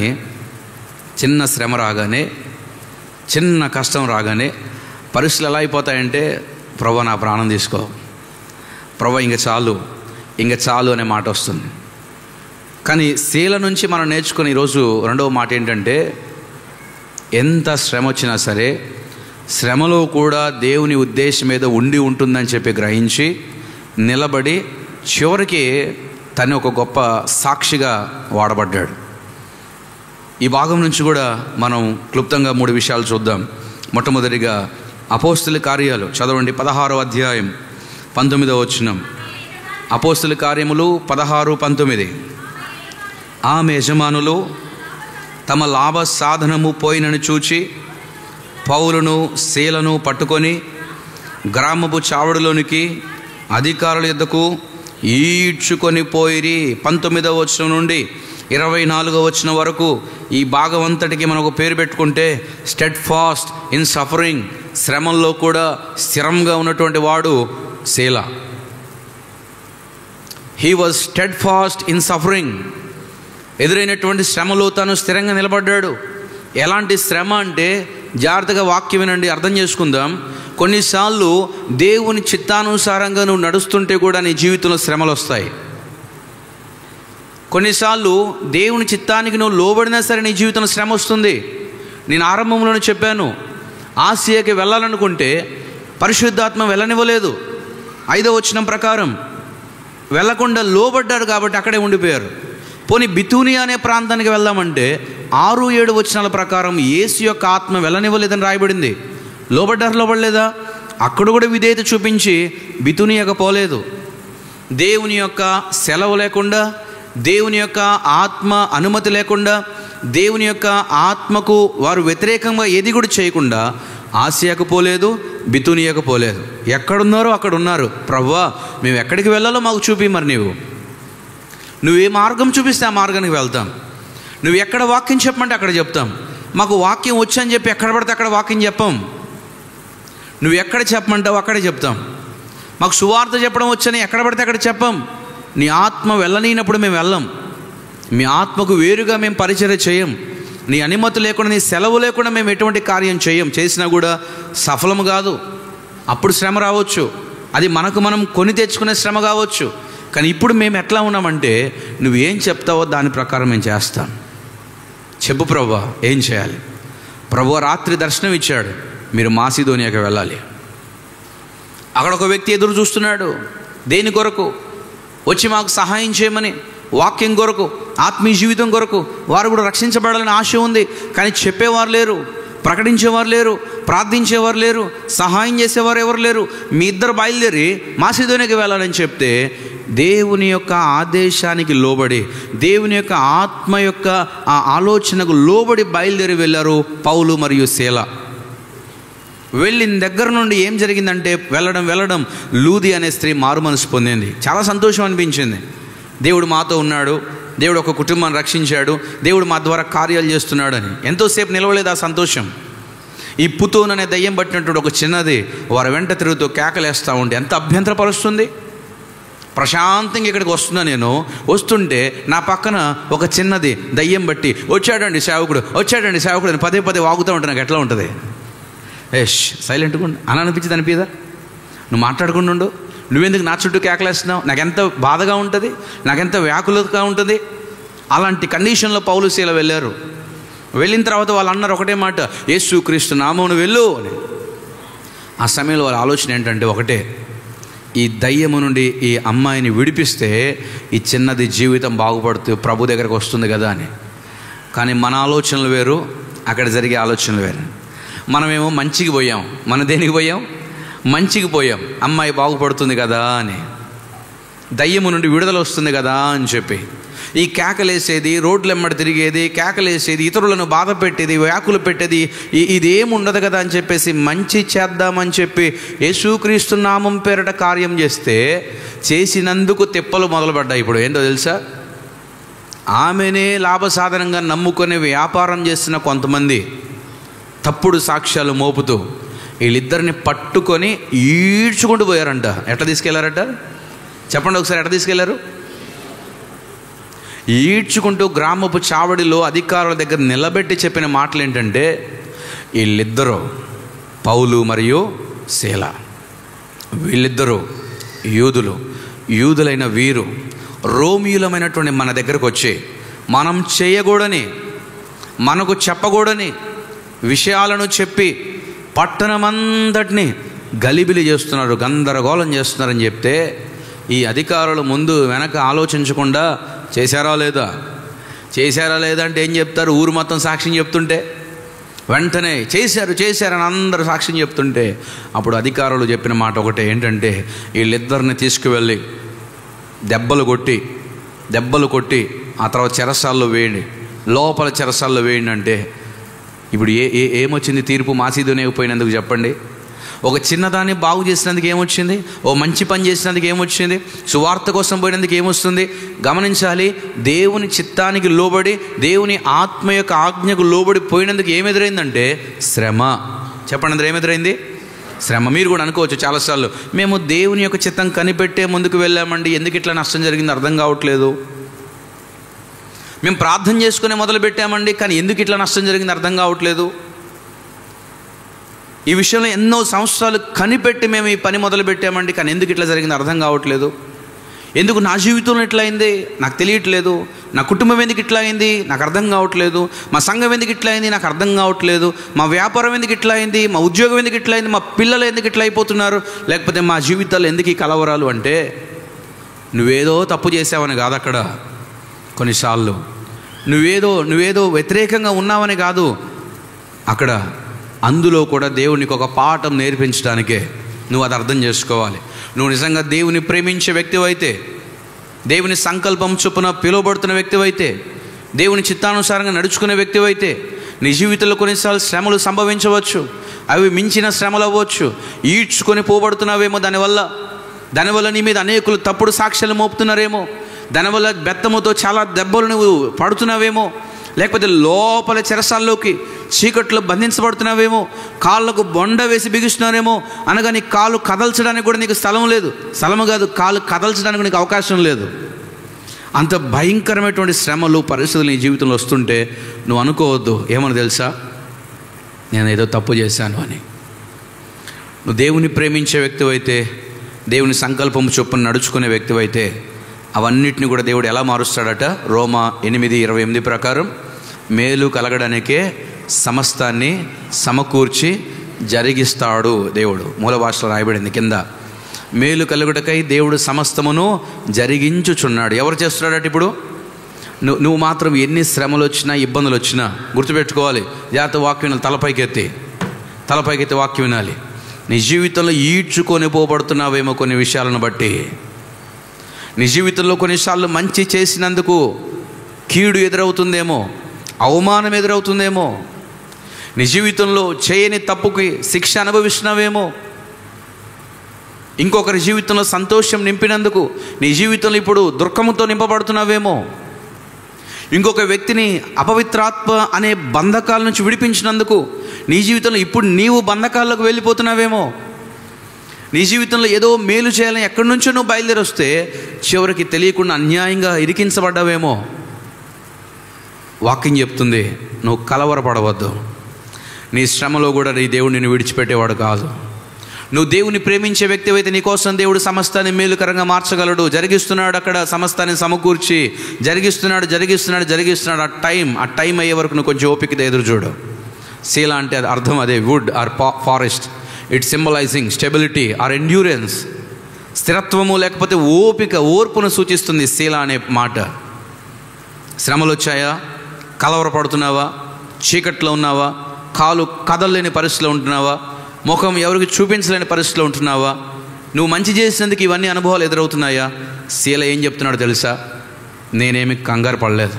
చిన్న శ్రమ రాగానే, చిన్న కష్టం రాగానే పరిస్థితులు ఎలా అయిపోతాయంటే, ప్రభు నా ప్రాణం తీసుకో, ప్రభు ఇంక చాలు అనే మాట వస్తుంది. కానీ శీల నుంచి మనం నేర్చుకుని ఈరోజు రెండవ మాట ఏంటంటే, ఎంత శ్రమ వచ్చినా సరే శ్రమలో కూడా దేవుని ఉద్దేశం మీద ఉంటుందని చెప్పి గ్రహించి నిలబడి చివరికి తను ఒక గొప్ప సాక్షిగా వాడబడ్డాడు. ఈ భాగం నుంచి కూడా మనం క్లుప్తంగా 3 విషయాలు చూద్దాం. మొట్టమొదటిగా అపోస్తుల కార్యాలు చదవండి, 16వ అధ్యాయం 19వ వచనం. అపోస్తుల కార్యములు 16:19. ఆమె యజమానులు తమ లాభ సాధనము పోయినని చూచి పౌలును శీలను పట్టుకొని గ్రామపు చావడిలోనికి అధికారుల యొద్దకు ఈడ్చుకొని పోయిరి. 19వ వచనం నుండి 24వ వచనం వరకు ఈ భాగం అంతటికి మనం ఒక పేరు పెట్టుకుంటే స్టెడ్ ఫాస్ట్ ఇన్ సఫరింగ్, శ్రమంలో కూడా స్థిరంగా ఉన్నటువంటి వాడు శీల. He was steadfast in suffering. ఎదురైనటువంటి శ్రమలో తను స్థిరంగా నిలబడ్డాడు. ఎలాంటి శ్రమ అంటే, జాగ్రత్తగా వాక్యం వినండి, అర్థం చేసుకుందాం. కొన్నిసార్లు దేవుని చిత్తానుసారంగా నువ్వు నడుస్తుంటే కూడా నీ జీవితంలో శ్రమలు వస్తాయి. కొన్నిసార్లు దేవుని చిత్తానికి నువ్వు లోబడినా సరే నీ జీవితంలో శ్రమ వస్తుంది. నేను ఆరంభంలోనే చెప్పాను, ఆసియాకి వెళ్ళాలనుకుంటే పరిశుద్ధాత్మ వెళ్ళనివ్వలేదు. 5వ వచనం ప్రకారం వెళ్ళకుండా లోబడ్డారు కాబట్టి అక్కడే ఉండిపోయారు. పోనీ బితూనియా అనే ప్రాంతానికి వెళ్దామంటే 6-7 వచనాల ప్రకారం యేసు యొక్క ఆత్మ వెళ్ళనివ్వలేదని రాయబడింది. లోబడలేదా? అక్కడ కూడా విధేయత చూపించి బితూనియాకు పోలేదు. దేవుని యొక్క సెలవు లేకుండా, దేవుని యొక్క ఆత్మ అనుమతి లేకుండా, దేవుని యొక్క ఆత్మకు వారు వ్యతిరేకంగా ఏది కూడా చేయకుండా ఆసియాకు పోలేదు, బితూనియాకు పోలేదు. ఎక్కడున్నారో అక్కడ ఉన్నారు. ప్రభువా మేము ఎక్కడికి వెళ్ళాలో మాకు చూపి, మరి నువ్వు ఏ మార్గం చూపిస్తే ఆ మార్గానికి వెళ్తాం, నువ్వు ఎక్కడ వాక్యం చెప్పమంటే అక్కడ చెప్తాం. మాకు వాక్యం వచ్చని చెప్పి ఎక్కడ పడితే అక్కడ వాక్యం చెప్పం. నువ్వు ఎక్కడ చెప్పమంటావు అక్కడే చెప్తాం. మాకు సువార్త చెప్పడం వచ్చని ఎక్కడ పడితే అక్కడ చెప్పం. నీ ఆత్మ వెళ్ళనీనప్పుడు మేము వెళ్ళం. మీ ఆత్మకు వేరుగా మేము పరిచర్య చేయం. నీ అనుమతి లేకుండా, నీ సెలవు లేకుండా మేము ఎటువంటి కార్యం చేయం. చేసినా కూడా సఫలము కాదు. అప్పుడు శ్రమ రావచ్చు, అది మనకు మనం కొని తెచ్చుకునే శ్రమ కావచ్చు. కానీ ఇప్పుడు మేము ఎట్లా ఉన్నామంటే, నువ్వేం చెప్తావో దాని ప్రకారం మేము చేస్తాం. చెప్పు ప్రభువా ఏం చేయాలి? ప్రభువా రాత్రి దర్శనం ఇచ్చాడు, మీరు మాసిదోనియాకి వెళ్ళాలి. అక్కడ ఒక వ్యక్తి ఎదురు చూస్తున్నాడు. దేని కొరకు? వచ్చి మాకు సహాయం చేయమని, వాక్యం కొరకు, ఆత్మీయ జీవితం కొరకు. వారు కూడా రక్షించబడాలని ఆశ ఉంది, కానీ చెప్పేవారు లేరు, ప్రకటించేవారు లేరు, ప్రార్థించేవారు లేరు, సహాయం చేసేవారు ఎవరు లేరు. మీ ఇద్దరు బయలుదేరి మాసిదోనియాకి వెళ్ళాలని చెప్తే దేవుని యొక్క ఆదేశానికి లోబడి, దేవుని యొక్క ఆత్మ యొక్క ఆ ఆలోచనకు లోబడి బయలుదేరి వెళ్ళారు పౌలు మరియు శీల. వెళ్ళిన దగ్గర నుండి ఏం జరిగిందంటే, వెళ్ళడం లూది అనే స్త్రీ మారు మనసు పొందింది. చాలా సంతోషం అనిపించింది. దేవుడు మాతో ఉన్నాడు, దేవుడు ఒక కుటుంబాన్ని రక్షించాడు, దేవుడు మా ద్వారా కార్యాలు చేస్తున్నాడు అని. ఎంతోసేపు నిలవలేదు ఆ సంతోషం. ఈ పుతూన్ అనే దయ్యం పట్టినటువంటి ఒక చిన్నది వారి వెంట తిరుగుతూ కేకలేస్తూ ఉంటే ఎంత అభ్యంతరపరుస్తుంది. ప్రశాంతంగా ఇక్కడికి వస్తున్నా, నేను వస్తుంటే నా పక్కన ఒక చిన్నది దయ్యం బట్టి వచ్చాడండి సేవకుడు అని పదే పదే వాగుతూ ఉంటే నాకు ఎట్లా ఉంటుంది? సైలెంట్గా ఉండు అని అనిపించింది. అనిపిదా? నువ్వు మాట్లాడుకుండా ఉండు, నువ్వెందుకు నా చుట్టూ కేకలేస్తున్నావు? నాకెంత బాధగా ఉంటుంది, నాకెంత వ్యాకులతగా ఉంటుంది. అలాంటి కండిషన్లో పౌలు శీల వెళ్ళారు. వెళ్ళిన తర్వాత వాళ్ళు అన్నారు ఒకటే మాట, యేసుక్రీస్తు నామమున వెళ్ళు అని. ఆ సమయంలో వాళ్ళ ఆలోచన ఏంటంటే ఒకటే, ఈ దయ్యము నుండి ఈ అమ్మాయిని విడిపిస్తే ఈ చిన్నది జీవితం బాగుపడుతూ ప్రభు దగ్గరకు వస్తుంది కదా అని. కానీ మన ఆలోచనలు వేరు, అక్కడ జరిగే ఆలోచనలు వేరు. మనమేమో మంచికి పోయాం. మన దేనికి పోయాం? మంచికి పోయాం. అమ్మాయి బాగుపడుతుంది కదా అని, దయ్యము నుండి విడుదల వస్తుంది కదా అని చెప్పి ఈ కేకలేసేది, రోడ్లు ఎమ్మడి తిరిగేది, కేకలేసేది, ఇతరులను బాధ పెట్టేది, వ్యాకులు పెట్టేది, ఇదేం ఉండదు కదా అని చెప్పేసి మంచి చేద్దామని చెప్పి యేసుక్రీస్తు నామం పేరిట కార్యం చేస్తే చేసినందుకు తిప్పలు మొదలుపడ్డాయి. ఇప్పుడు ఏంటో తెలుసా? ఆమెనే లాభసాధనంగా నమ్ముకొని వ్యాపారం చేస్తున్న కొంతమంది తప్పుడు సాక్ష్యాలు మోపుతూ వీళ్ళిద్దరిని పట్టుకొని ఈడ్చుకుంటూ పోయారంట. ఎట్లా తీసుకెళ్లారట చెప్పండి ఒకసారి, ఎట్లా తీసుకెళ్లారు? ఈడ్చుకుంటూ గ్రామపు చావడిలో అధికారుల దగ్గర నిలబెట్టి చెప్పిన మాటలు ఏంటంటే, వీళ్ళిద్దరూ పౌలు మరియు శీల, వీళ్ళిద్దరూ యూదులైన వీరు రోమియులమైనటువంటి మన దగ్గరకు వచ్చి మనం చేయకూడని, మనకు చెప్పకూడని విషయాలను చెప్పి పట్టణమంతటిని గలిబిలి చేస్తున్నారు, గందరగోళం చేస్తున్నారని చెప్తే ఈ అధికారులు ముందు వెనక ఆలోచించకుండా చేశారా లేదా అంటే ఏం చెప్తారు? ఊరు మొత్తం సాక్ష్యం చెప్తుంటే వెంటనే చేశారని అందరూ సాక్ష్యం చెప్తుంటే అప్పుడు అధికారులు చెప్పిన మాట ఒకటే, ఏంటంటే వీళ్ళిద్దరిని తీసుకువెళ్ళి దెబ్బలు కొట్టి ఆ తర్వాత చెరసాల్లో వేయండి, లోపల చెరసాల్లో వేయండి. అంటే ఇప్పుడు ఏమొచ్చింది తీర్పు? మాసీదునేకపోయినందుకు చెప్పండి. ఒక చిన్నదాన్ని బాగు చేసినందుకు ఏమొచ్చింది? ఓ మంచి పని చేసినందుకు ఏమొచ్చింది? సువార్త కోసం పోయినందుకు ఏమొస్తుంది? గమనించాలి, దేవుని చిత్తానికి లోబడి, దేవుని ఆత్మ యొక్క ఆజ్ఞకు లోబడి పోయినందుకు ఏమెదురైందంటే శ్రమ. చెప్పండి, అందరూ ఏమెదురైంది? శ్రమ. మీరు కూడా అనుకోవచ్చు చాలాసార్లు, మేము దేవుని యొక్క చిత్తం కనిపెట్టే ముందుకు వెళ్ళామండి, ఎందుకు ఇట్లా నష్టం జరిగింది అర్థం కావట్లేదు. మేము ప్రార్థన చేసుకునే మొదలు పెట్టామండి, కానీ ఎందుకు ఇట్లా నష్టం జరిగింది అర్థం కావట్లేదు. ఈ విషయంలో ఎన్నో సంవత్సరాలు కనిపెట్టి మేము ఈ పని మొదలు పెట్టామండి, కానీ ఎందుకు ఇట్లా జరిగింది అర్థం కావట్లేదు. ఎందుకు నా జీవితంలో ఇట్లా అయింది నాకు తెలియట్లేదు, నా కుటుంబం ఎందుకు ఇట్లా అయింది నాకు అర్థం కావట్లేదు, మా సంఘం ఎందుకు ఇట్లా అయింది నాకు అర్థం కావట్లేదు, మా వ్యాపారం ఎందుకు ఇట్లా అయింది, మా ఉద్యోగం ఎందుకు ఇట్లా అయింది, మా పిల్లలు ఎందుకు ఇట్లా అయిపోతున్నారు, లేకపోతే మా జీవితాలు ఎందుకు ఈ కలవరాలు. అంటే నువ్వేదో తప్పు చేసావని కాదు, అక్కడ కొన్నిసార్లు నువ్వేదో వ్యతిరేకంగా ఉన్నావని కాదు, అక్కడ అందులో కూడా దేవునికి ఒక పాఠం నేర్పించడానికే నువ్వు అది అర్థం చేసుకోవాలి. నువ్వు నిజంగా దేవుని ప్రేమించే వ్యక్తివైతే, దేవుని సంకల్పం చొప్పున పిలువబడుతున్న వ్యక్తివైతే, దేవుని చిత్తానుసారంగా నడుచుకునే వ్యక్తివైతే నీ జీవితంలో కొన్నిసార్లు శ్రమలు సంభవించవచ్చు, అవి మించిన శ్రమలు అవ్వచ్చు. ఈడ్చుకొని పోబడుతున్నావేమో, దానివల్ల నీ మీద అనేకులు తప్పుడు సాక్ష్యాలు మోపుతున్నారేమో, దానివల్ల బెత్తముతో చాలా దెబ్బలు నువ్వు పడుతున్నావేమో, లేకపోతే లోపల చెరసాల్లోకి చీకట్లో బంధించబడుతున్నావేమో, కాళ్ళకు బొండ వేసి బిగిస్తున్నారేమో, అనగా నీ కాలు కదల్చడానికి కూడా నీకు స్థలం లేదు, కాలు కదల్చడానికి నీకు అవకాశం లేదు. అంత భయంకరమైనటువంటి శ్రమలు పరిస్థితులు నీ జీవితంలో వస్తుంటే నువ్వు అనుకోవద్దు, ఏమని తెలుసా, నేను ఏదో తప్పు చేశాను అని. నువ్వు దేవుని ప్రేమించే వ్యక్తివైతే, దేవుని సంకల్పం చొప్పున నడుచుకునే వ్యక్తివైతే అవన్నిటిని కూడా దేవుడు ఎలా మారుస్తాడట? రోమా 8:28 ప్రకారం మేలు కలగడానికే సమస్తాన్ని సమకూర్చి జరిగిస్తాడు దేవుడు. మూల భాషలో రాయబడింది కింద, మేలు కలుగుటకై దేవుడు సమస్తమును జరిగించుచున్నాడు. ఎవరు చేస్తున్నాడట? ఇప్పుడు నువ్వు మాత్రం ఎన్ని శ్రమలు వచ్చినా ఇబ్బందులు వచ్చినా గుర్తుపెట్టుకోవాలి, జాగ్రత్త వాక్యం వినాలి, తలపైకెత్తి వాక్యం వినాలి. నీ జీవితంలో ఈడ్చుకొని పోబడుతున్నావేమో కొన్ని విషయాలను బట్టి, నీ జీవితంలో కొన్నిసార్లు మంచి చేసినందుకు కీడు ఎదురవుతుందేమో, అవమానం ఎదురవుతుందేమో, నీ జీవితంలో చేయని తప్పుకి శిక్ష అనుభవిస్తున్నావేమో, ఇంకొకరి జీవితంలో సంతోషం నింపినందుకు నీ జీవితంలో ఇప్పుడు దుఃఖంతో నింపబడుతున్నావేమో, ఇంకొక వ్యక్తిని అపవిత్రాత్మ అనే బంధకాల నుంచి విడిపించినందుకు నీ జీవితంలో ఇప్పుడు నీవు బంధకాల్లోకి వెళ్ళిపోతున్నావేమో. నీ జీవితంలో ఏదో మేలు చేయాలని ఎక్కడి నుంచో నువ్వు బయలుదేరి వస్తే చివరికి తెలియకుండా అన్యాయంగా ఇరికించబడ్డావేమో. వాక్యం చెప్తుంది, నువ్వు కలవరపడవద్దు. నీ శ్రమలో కూడా నీ దేవుడు నిన్ను విడిచిపెట్టేవాడు కాదు. నువ్వు దేవుని ప్రేమించే వ్యక్తి అయితే నీకోసం దేవుడు సమస్తాన్ని మేలుకరంగా మార్చగలడు. జరిగిస్తున్నాడు, అక్కడ సమస్తాన్ని సమకూర్చి జరిగిస్తున్నాడు. ఆ టైం అయ్యే వరకు నువ్వు కొంచెం ఓపికతో ఎదురు చూడు. శీల అంటే అది అర్థం అదే, wood or forest. It symbolising stability or endurance. స్థిరత్వము లేకపోతే ఓర్పును సూచిస్తుంది శీల అనే మాట. శ్రమలు వచ్చాయా? కలవరపడుతున్నావా? చీకట్లో ఉన్నావా? కాలు కదలలేని పరిస్థితిలో ఉంటున్నావా? ముఖం ఎవరికి చూపించలేని పరిస్థితిలో ఉంటున్నావా? నువ్వు మంచి చేసినందుకు ఇవన్నీ అనుభవాలు ఎదురవుతున్నాయా? శీల ఏం చెప్తున్నాడో తెలుసా? నేనేమి కంగారు పడలేదు,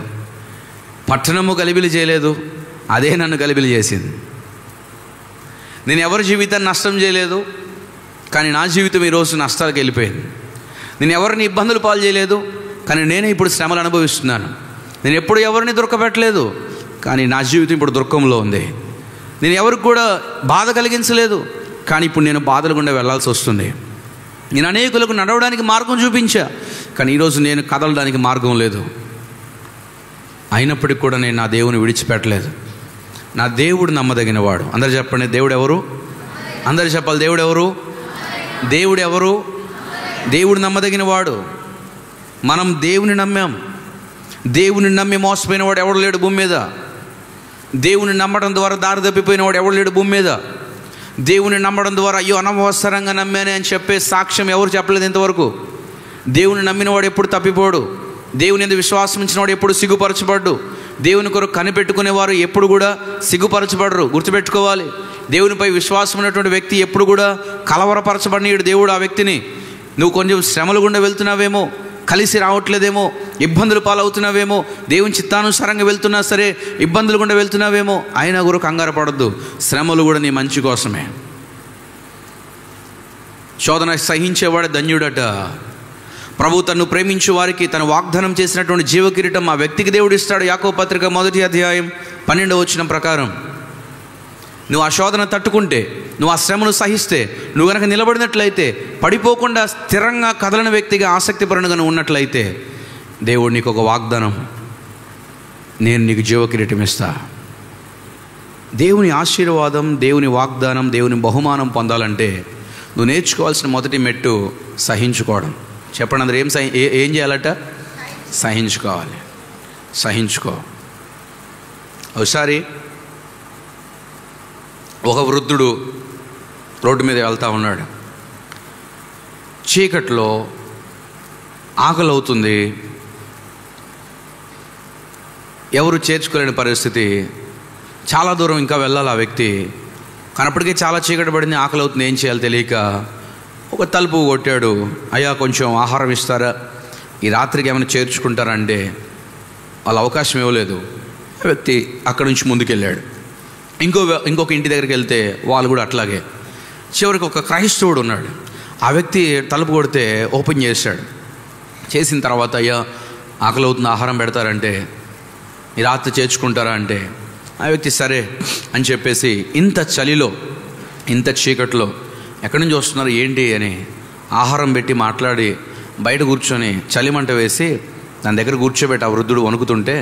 పట్టణము గలిబిలి చేయలేదు, అదే నన్ను గలిబిలి చేసింది. నేను ఎవరి జీవితాన్ని నష్టం చేయలేదు, కానీ నా జీవితం ఈరోజు నష్టాలకు వెళ్ళిపోయింది. నేను ఎవరిని ఇబ్బందులు పాలు చేయలేదు, కానీ నేనే ఇప్పుడు శ్రమలు అనుభవిస్తున్నాను. నేను ఎప్పుడు ఎవరిని దుఃఖపెట్టలేదు, కానీ నా జీవితం ఇప్పుడు దుఃఖంలో ఉంది. నేను ఎవరికి కూడా బాధ కలిగించలేదు, కానీ ఇప్పుడు నేను బాధల గుండా వెళ్ళాల్సి వస్తుంది. నేను అనేకులకు నడవడానికి మార్గం చూపించా, కానీ ఈరోజు నేను కదలడానికి మార్గం లేదు. అయినప్పటికీ కూడా నేను నా దేవుని విడిచిపెట్టలేదు. నా దేవుడు నమ్మదగినవాడు. అందరు చెప్పండి, దేవుడు ఎవరు? అందరు చెప్పాలి, దేవుడు ఎవరు? దేవుడు ఎవరు? దేవుడు నమ్మదగినవాడు. మనం దేవుని నమ్మాం. దేవుని నమ్మి మోసపోయిన వాడు ఎవడు లేడు భూమి మీద. దేవుని నమ్మడం ద్వారా దారి తప్పిపోయిన వాడు ఎవడు లేడు భూమి మీద. దేవుని నమ్మడం ద్వారా అయ్యో అనవసరంగా నమ్మానే అని చెప్పే సాక్ష్యం ఎవరు చెప్పలేదు ఇంతవరకు. దేవుని నమ్మిన వాడు ఎప్పుడు తప్పిపోడు. దేవుని ఎందుకు విశ్వాసం ఇచ్చిన వాడు ఎప్పుడు సిగ్గుపరచబడ్డు. దేవుని కొరకు కనిపెట్టుకునేవారు ఎప్పుడు కూడా సిగ్గుపరచబడరు. గుర్తుపెట్టుకోవాలి, దేవునిపై విశ్వాసం ఉన్నటువంటి వ్యక్తి ఎప్పుడు కూడా కలవరపరచబడినీడు దేవుడు ఆ వ్యక్తిని. నువ్వు కొంచెం శ్రమలు గుండా వెళ్తున్నావేమో, కలిసి రావట్లేదేమో, ఇబ్బందులు పాలవుతున్నావేమో, దేవుని చిత్తానుసారంగా వెళ్తున్నా సరే ఇబ్బందులు గుండా వెళ్తున్నావేమో, అయినా కూడా కంగారు పడద్దు. శ్రమలు కూడా నీ మంచి కోసమే. శోధన సహించేవాడు ధన్యుడట. ప్రభు తన్ను ప్రేమించే వారికి తను వాగ్దానం చేసినటువంటి జీవకిరీటం ఆ వ్యక్తికి దేవుడు ఇస్తాడు. యాకోబు పత్రిక 1వ అధ్యాయం 12వ వచనం ప్రకారం నువ్వు ఆ శోధన తట్టుకుంటే, నువ్వు ఆ శ్రమను సహిస్తే, నువ్వు కనుక నిలబడినట్లయితే, పడిపోకుండా స్థిరంగా కదలని వ్యక్తిగా ఆసక్తిపరునిగా నువ్వు ఉన్నట్లయితే, దేవుడు నీకు ఒక వాగ్దానం, నేను నీకు జీవకిరీటం ఇస్తా. దేవుని ఆశీర్వాదం, దేవుని వాగ్దానం, దేవుని బహుమానం పొందాలంటే నువ్వు నేర్చుకోవాల్సిన మొదటి మెట్టు సహించుకోవడం. చెప్పండి అందరూ, ఏం చేయాలట? సహించుకోవాలి. సహించుకో. ఒకసారి ఒక వృద్ధుడు రోడ్డు మీద వెళ్తూ ఉన్నాడు. చీకట్లో ఆకలి అవుతుంది, ఎవరు చేర్చుకోలేని పరిస్థితి. చాలా దూరం ఇంకా వెళ్ళాలి ఆ వ్యక్తి. కనప్పటికీ చాలా చీకటి పడింది, ఆకలి అవుతుంది, ఏం చేయాలో తెలియక ఒక తలుపు కొట్టాడు. అయ్యా కొంచెం ఆహారం ఇస్తారా, ఈ రాత్రికి ఏమైనా చేర్చుకుంటారా అంటే వాళ్ళ అవకాశం ఇవ్వలేదు. ఆ వ్యక్తి అక్కడి నుంచి ముందుకెళ్ళాడు. ఇంకొక ఇంటి దగ్గరికి వెళ్తే వాళ్ళు కూడా అట్లాగే. చివరికి ఒక క్రైస్తవుడు ఉన్నాడు. ఆ వ్యక్తి తలుపు కొడితే ఓపెన్ చేశాడు. చేసిన తర్వాత అయ్యా ఆకలి అవుతుంది, ఆహారం పెడతారంటే, ఈ రాత్రి చేర్చుకుంటారా అంటే ఆ వ్యక్తి సరే అని చెప్పేసి ఇంత చలిలో ఇంత చీకట్లో ఎక్కడి నుంచి వస్తున్నారు ఏంటి అని ఆహారం పెట్టి మాట్లాడి బయట కూర్చొని చలిమంట వేసి దాని దగ్గర కూర్చోబెట్టి, ఆ వృద్ధుడు వణుకుతుంటే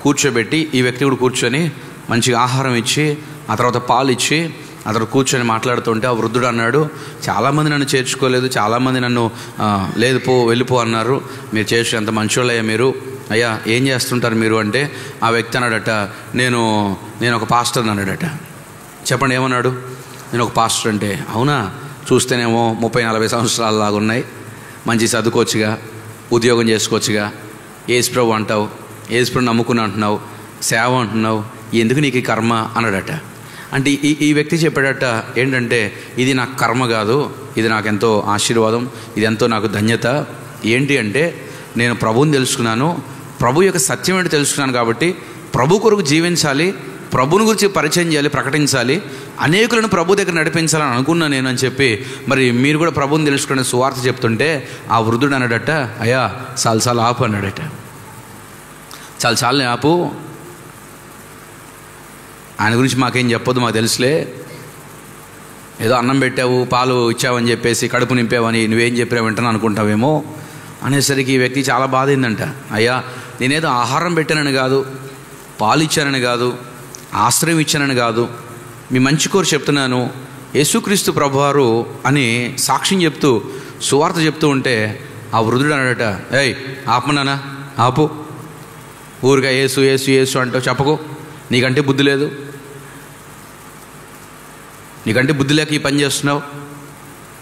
కూర్చోబెట్టి ఈ వ్యక్తి కూడా కూర్చొని మంచిగా ఆహారం ఇచ్చి ఆ తర్వాత పాలు ఇచ్చి ఆ తర్వాత కూర్చొని మాట్లాడుతుంటే ఆ వృద్ధుడు అన్నాడు, చాలామంది నన్ను చేర్చుకోలేదు, చాలామంది నన్ను లేదు పో వెళ్ళిపో అన్నారు, మీరు చేర్చు ఎంత మంచోళ్ళయ్యా మీరు, అయ్యా ఏం చేస్తుంటారు మీరు అంటే ఆ వ్యక్తి అన్నాడట, నేను ఒక పాస్టర్ అన్నాడట. చెప్పండి ఏమన్నాడు? నేను ఒక పాస్టర్ అంటే, అవునా, చూస్తేనేమో 30-40 సంవత్సరాల లాగా ఉన్నాయి, మంచి చదువుకోవచ్చుగా, ఉద్యోగం చేసుకోవచ్చుగా, యేసుప్రభు అంటావు, యేసుప్రభు నమ్ముకుని అంటున్నావు, సేవ అంటున్నావు, ఎందుకు నీకు ఈ కర్మ అన్నాడట. అంటే ఈ వ్యక్తి చెప్పాడట ఏంటంటే, ఇది నాకు కర్మ కాదు, ఇది నాకెంతో ఆశీర్వాదం, ఇది ఎంతో నాకు ధన్యత. ఏంటి అంటే నేను ప్రభువుని తెలుసుకున్నాను, ప్రభు యొక్క సత్యం ఏంటి తెలుసుకున్నాను, కాబట్టి ప్రభు కొరకు జీవించాలి, ప్రభుని గురించి పరిచయం చేయాలి, ప్రకటించాలి, అనేకులను ప్రభు దగ్గర నడిపించాలని అనుకున్నా నేను అని చెప్పి, మరి మీరు కూడా ప్రభుని తెలుసుకునే సువార్త చెప్తుంటే ఆ వృద్ధుడు అన్నాడట, అయ్యా చాలు ఆపు అన్నాడట. చాలు ఆపు, ఆయన గురించి మాకేం చెప్పొద్దు, మాకు తెలుసులే, ఏదో అన్నం పెట్టావు పాలు ఇచ్చావని చెప్పేసి కడుపు నింపావని నువ్వేం చెప్పావు వింటాను అనుకుంటావేమో అనేసరికి ఈ వ్యక్తి చాలా బాధ అయిందంట. అయ్యా, నేనేదో ఆహారం పెట్టానని కాదు, పాలు ఇచ్చానని కాదు, ఆశ్రయం ఇచ్చానని కాదు, మీ మంచి కోరి చెప్తున్నాను, యేసుక్రీస్తు ప్రభువారు అని సాక్ష్యం చెప్తూ సువార్త చెప్తూ ఉంటే ఆ వృద్ధుడు అన్నాడట, ఏయ్ ఆపమన్నానా, ఆపు, ఊరిగా యేసు యేసు యేసు అంటావు, చెప్పకు, నీకంటే బుద్ధి లేదు, నీకంటే బుద్ధి లేక ఈ పని చేస్తున్నావు,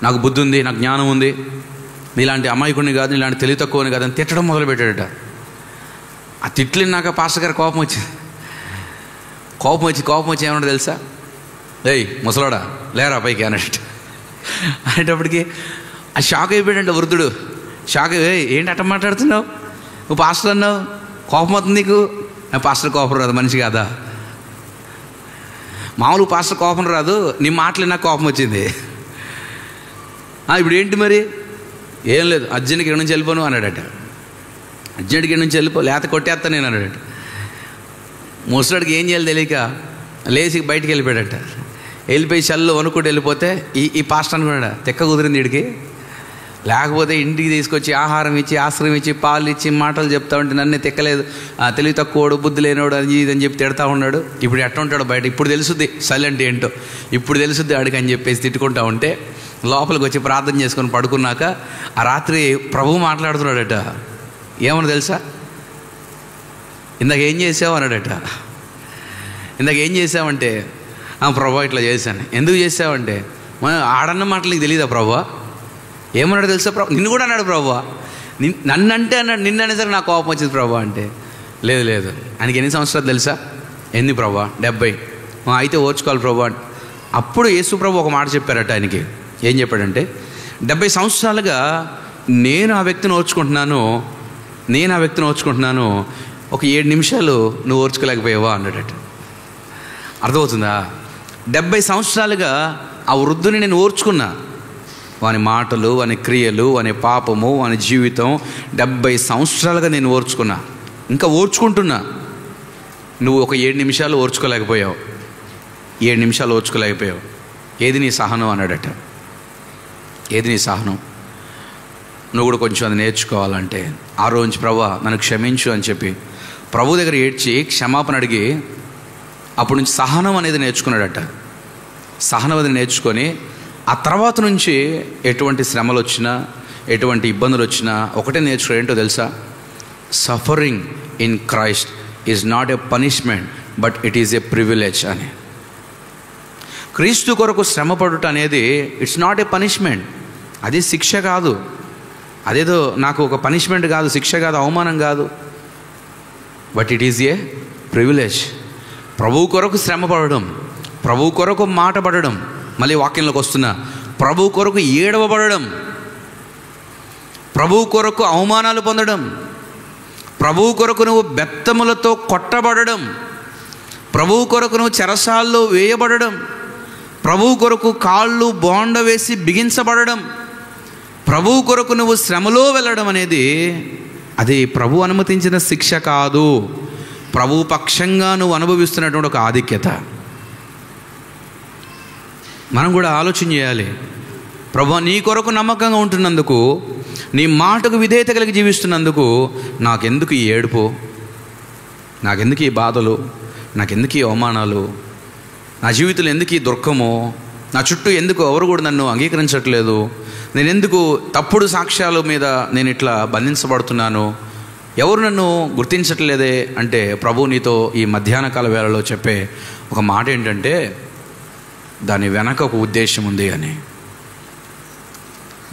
నాకు బుద్ధి ఉంది, నాకు జ్ఞానం ఉంది, నీలాంటి అమాయకుడిని కాదు, నీలాంటి తెలివి తక్కువని కాదని తిట్టడం మొదలుపెట్టాడట. ఆ తిట్లినాక పాస్టర్ గారు కోపం వచ్చి ఏమన్నా తెలుసా, ఏయ్ ముసలాడా లేరా పైకి అన్నట్టు అనేటప్పటికి ఆ షాక్ అయిపోయాడంట వృద్ధుడు. షాక్ అయ్యి, ఏంటి అట్ట మాట్లాడుతున్నావు, నువ్వు పాస్టర్ అన్నావు, కోపం అవుతుంది నీకు. పాస్టర్ కోపం రాదు, మనిషి కాదా, మామూలు పాస్టర్ కోపం రాదు, నీ మాటలు నాకు కోపం వచ్చింది. ఇప్పుడు ఏంటి మరి, ఏం లేదు, అర్జెంట్కి ఇక్కడ నుంచి వెళ్ళిపోను అన్నాడట. అర్జెంట్కి ఇక్కడ నుంచి వెళ్ళిపో, లేత కొట్టేస్తాను నేను అన్నాడట. ముసలాడికి ఏం చేయాలి తెలియక లేచి బయటికి వెళ్ళిపోయాడట. వెళ్ళిపోయి చల్లు వణుకుంటూ వెళ్ళిపోతే ఈ పాస్టర్ అనుకున్నాడా, తెక్క కుదిరింది వీడికి, లేకపోతే ఇంటికి తీసుకొచ్చి ఆహారం ఇచ్చి ఆశ్రయం ఇచ్చి పాలు ఇచ్చి మాటలు చెప్తా ఉంటే నన్నే తెక్కలేదు, తెలివి తక్కువడు బుద్ధి లేనివాడు అని ఇదని చెప్పి తిడతా ఉన్నాడు. ఇప్పుడు ఎట్లా ఉంటాడు బయట, ఇప్పుడు తెలుసుద్ది సైలెంట్ ఏంటో, ఇప్పుడు తెలుసుద్ది ఆడికి అని చెప్పేసి తిట్టుకుంటా ఉంటే లోపలికి వచ్చి ప్రార్థన చేసుకొని పడుకున్నాక ఆ రాత్రి ప్రభువు మాట్లాడుతున్నాడట. ఏమన్నా తెలుసా, ఇందాక ఏం చేసావు అన్నాడట. ఇందాక ఏం చేసావంటే, ప్రభా ఇట్లా చేశాను. ఎందుకు చేసావంటే, ఆడన్న మాటలు నీకు తెలియదా ప్రభా, ఏమన్నాడు తెలుసా ప్రభు, నిన్ను కూడా అన్నాడు ప్రభు, నన్ను అంటే అన్నాడు, నిన్ను అనేసరికి నాకు కోపం వచ్చింది ప్రభు అంటే. లేదు ఆయనకి ఎన్ని సంవత్సరాలు తెలుసా, ఎన్ని ప్రభు, 70. అయితే ఓర్చుకోవాలి ప్రభు అంటే. అప్పుడు యేసు ప్రభు ఒక మాట చెప్పారట ఆయనకి. ఏం చెప్పాడంటే, 70 సంవత్సరాలుగా నేను ఆ వ్యక్తిని ఓర్చుకుంటున్నాను, ఒక 7 నిమిషాలు నువ్వు ఓర్చుకోలేకపోయావా అన్నాడట. అర్థమవుతుందా, 70 సంవత్సరాలుగా ఆ వృద్ధుని నేను ఓర్చుకున్నా, వాని మాటలు, వాని క్రియలు, వాని పాపము, వాని జీవితం 70 సంవత్సరాలుగా నేను ఓర్చుకున్నా, ఇంకా ఓర్చుకుంటున్నా. నువ్వు ఒక 7 నిమిషాలు ఓర్చుకోలేకపోయావు, 7 నిమిషాలు ఓర్చుకోలేకపోయావు. ఏది నీ సహనం అన్నాడట. ఏది నీ సహనం, నువ్వు కూడా కొంచెం అది నేర్చుకోవాలంటే ఆ రోజు ప్రభువా నన్ను క్షమించు అని చెప్పి ప్రభు దగ్గర ఏడ్చి క్షమాపణ అడిగి అప్పటి నుంచి సహనం అనేది నేర్చుకున్నాడట. సహనం అనేది నేర్చుకొని ఆ తర్వాత నుంచి ఎటువంటి శ్రమలు వచ్చినా, ఎటువంటి ఇబ్బందులు వచ్చినా ఒకటే నేర్చుకో, ఏంటో తెలుసా, suffering in Christ is not a punishment but it is a privilege అని. క్రీస్తు కొరకు శ్రమపడుట అనేది ఇట్స్ నాట్ ఎ పనిష్మెంట్, అది శిక్ష కాదు, అదేదో నాకు ఒక పనిష్మెంట్ కాదు, శిక్ష కాదు, అవమానం కాదు, but it is a privilege. ప్రభువు కొరకు శ్రమ పడడం, ప్రభువు కొరకు మాట పడడం, మళ్ళీ వాక్యంలోకి వస్తున్నా, ప్రభువు కొరకు ఏడవబడడం, ప్రభువు కొరకు అవమానాలు పొందడం, ప్రభువు కొరకు నువ్వు బెత్తములతో కొట్టబడడం, ప్రభువు కొరకు నువ్వు చెరసాల్లో వేయబడడం, ప్రభువు కొరకు కాళ్ళు బోండ వేసి బిగించబడడం, ప్రభువు కొరకు నువ్వు శ్రమలో వెళ్ళడం అనేది అది ప్రభు అనుమతించిన శిక్ష కాదు, ప్రభు పక్షంగా నువ్వు అనుభవిస్తున్నటువంటి ఒక ఆధిక్యత. మనం కూడా ఆలోచన చేయాలి. ప్రభు నీ కొరకు నమ్మకంగా ఉంటున్నందుకు, నీ మాటకు విధేయత కలిగి జీవిస్తున్నందుకు నాకెందుకు ఈ ఏడుపు, నాకెందుకు ఈ బాధలు, నాకెందుకు ఈ అవమానాలు, నా జీవితంలో ఎందుకు ఈ దుఃఖము, నా చుట్టూ ఎందుకు ఎవరు కూడా నన్ను అంగీకరించట్లేదు, నేను ఎందుకు తప్పుడు సాక్ష్యాల మీద నేను ఇట్లా బంధించబడుతున్నాను, ఎవరు నన్ను గుర్తించట్లేదే అంటే ప్రభు నీతో ఈ మధ్యాహ్న కాల వేళలో చెప్పే ఒక మాట ఏంటంటే, దాని వెనక ఒక ఉద్దేశం ఉంది అని.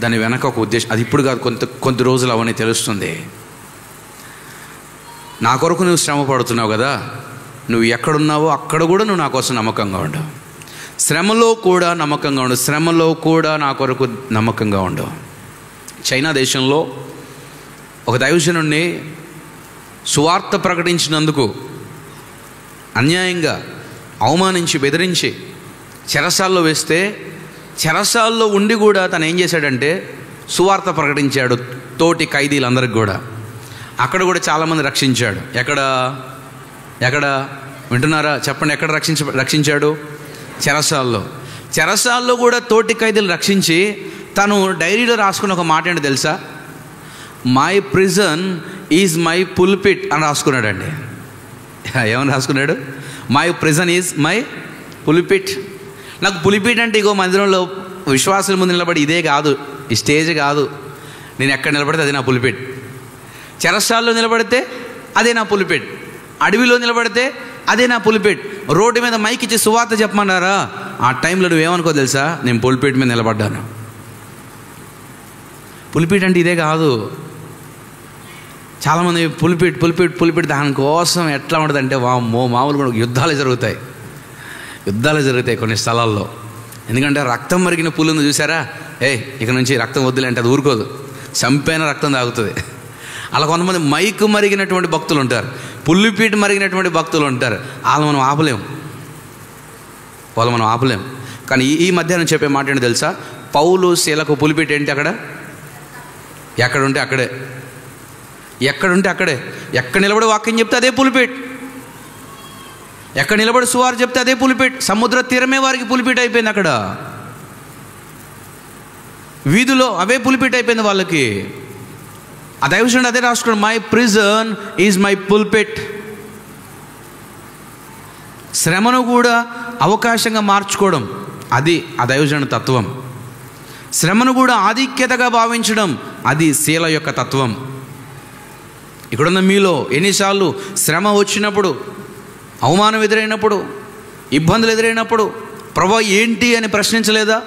దాని వెనక ఒక ఉద్దేశం, అది ఇప్పుడు కాదు, కొద్ది రోజులు అవన్నీ తెలుస్తుంది. నా కొరకు నువ్వు శ్రమ పడుతున్నావు కదా, నువ్వు ఎక్కడున్నావో అక్కడ కూడా నువ్వు నా కోసం నమ్మకంగా ఉండవు, శ్రమలో కూడా నమ్మకంగా ఉండవు, శ్రమలో కూడా నా కొరకు నమ్మకంగా ఉండవు. చైనా దేశంలో ఒక దైవజనుడిని సువార్త ప్రకటించినందుకు అన్యాయంగా అవమానించి బెదిరించి చెరసాల్లో వేస్తే, చెరసాల్లో ఉండి కూడా తను ఏం చేశాడంటే సువార్త ప్రకటించాడు తోటి ఖైదీలందరికి కూడా. అక్కడ కూడా చాలామంది రక్షించాడు. ఎక్కడ వింటున్నారా? చెప్పండి, ఎక్కడ రక్షించాడు? చెరసాల్లో. చెరసాల్లో కూడా తోటి ఖైదీలు రక్షించి తను డైరీలో రాసుకున్న ఒక మాట ఏంటో తెలుసా? My prison is my pulpit అని రాసుకున్నాడండి. ఏమని రాసుకున్నాడు? My prison is my pulpit. నాకు పులిపిట్ అంటే ఇగో మందిరంలో విశ్వాసుల ముందు నిలబడి ఇదే కాదు, ఈ స్టేజ్ కాదు, నేను ఎక్కడ నిలబడితే అది నా పులిపిట్. చెరసాల్లో నిలబడితే అదే నా పులిపిట్, అడవిలో నిలబడితే అదే నా పులిపిట్. రోడ్డు మీద మైక్ ఇచ్చి సువార్త చెప్పమన్నారా, ఆ టైంలో నువ్వేమనుకో తెలుసా? నేను పులిపిట్ మీద నిలబడ్డాను. పులిపిట్ అంటే ఇదే కాదు. చాలామంది పులిపిట్ దానికోసం ఎట్లా ఉంటుంది అంటే మామూలు కూడా యుద్ధాలు జరుగుతాయి కొన్ని స్థలాల్లో. ఎందుకంటే రక్తం మరిగిన పులును చూసారా? ఇక నుంచి రక్తం వద్దులే అంటే అది ఊరుకోదు, చంపైన రక్తం తాగుతుంది. అలా కొంతమంది మైకు మరిగినటువంటి భక్తులు ఉంటారు, పుల్లిపీట మరిగినటువంటి భక్తులు ఉంటారు. వాళ్ళు మనం ఆపలేం. కానీ ఈ మధ్యాహ్నం చెప్పే మాట ఏంటో తెలుసా? పౌలు శీలకు పులిపీట ఏంటి? అక్కడ ఎక్కడుంటే అక్కడే, ఎక్కడ నిలబడి వాక్యం చెప్తే అదే పులిపీట, ఎక్కడ నిలబడి సువార్త చెప్తే అదే పులిపీట. సముద్ర తీరమే వారికి పులిపీట అయిపోయింది. అక్కడ వీధిలో అవే పులిపీట అయిపోయింది వాళ్ళకి. ఆ దైవజనుడు అదే రాసుకున్నాడు, my prison is my pulpit. శ్రమను కూడా అవకాశంగా మార్చుకోవడం, అది ఆ దైవజనుడి తత్వం. శ్రమను కూడా ఆధిక్యతగా భావించడం, అది శీల యొక్క తత్వం. ఇక్కడున్న మీలో ఎన్నిసార్లు శ్రమ వచ్చినప్పుడు, అవమానం ఎదురైనప్పుడు, ఇబ్బందులు ఎదురైనప్పుడు ప్రభా ఏంటి అని ప్రశ్నించలేదా?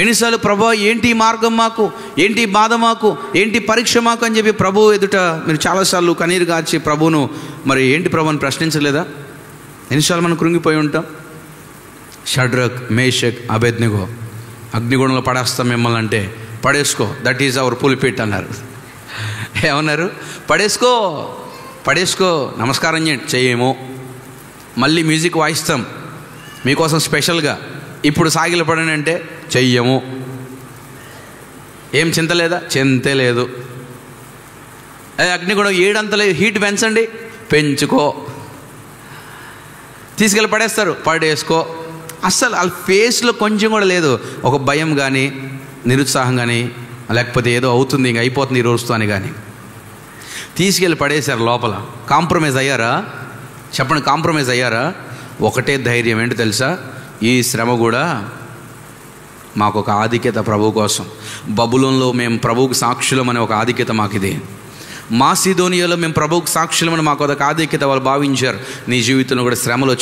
ఎన్నిసార్లు ప్రభా ఏంటి మార్గం మాకు, ఏంటి బాధ మాకు, ఏంటి పరీక్ష మాకు అని చెప్పి ప్రభు ఎదుట మీరు చాలాసార్లు కన్నీరు గార్చి ప్రభువును మరి ఏంటి ప్రభు అని ప్రశ్నించలేదా? ఎన్నిసార్లు మనం కృంగిపోయి ఉంటాం. షడ్రక్, మేషక్, అబేద్నెగో అగ్నిగుణంలో పడేస్తాం మిమ్మల్ని అంటే, పడేసుకో, దట్ ఈజ్ అవర్ పుల్పిట్ అన్నారు. ఏమన్నారు? పడేసుకో, నమస్కారం చేయమో, మళ్ళీ మ్యూజిక్ వాయిస్తాం మీకోసం స్పెషల్గా, ఇప్పుడు సాగిలు పడని అంటే చెయ్యము. ఏం చింతలేదా? చింతే లేదు. అగ్ని కూడా 7 అంతలే హీట్ పెంచండి, పెంచుకో. తీసుకెళ్ళి పడేసుకో. అస్సలు వాళ్ళ ఫేస్లో కొంచెం కూడా లేదు ఒక భయం కానీ, నిరుత్సాహం కానీ, లేకపోతే ఏదో అవుతుంది ఇంక అయిపోతుంది ఈ రోజుతో అని కానీ. తీసుకెళ్ళి పడేశారు లోపల. కాంప్రమైజ్ అయ్యారా? చెప్పండి, కాంప్రమైజ్ అయ్యారా? ఒకటే ధైర్యం ఏంటో తెలుసా? ఈ శ్రమ కూడా మాకు ఒక ఆధిక్యత ప్రభు కోసం. బబులోన్లో మేము ప్రభువుకు సాక్షులమనే ఒక ఆధిక్యత మాకు ఇది. మాసిదోనియాలో మేము ప్రభువుకు సాక్షులమని మాకు ఒక ఆధిక్యత వాళ్ళు భావించారు. నీ జీవితంలో కూడా శ్రమలు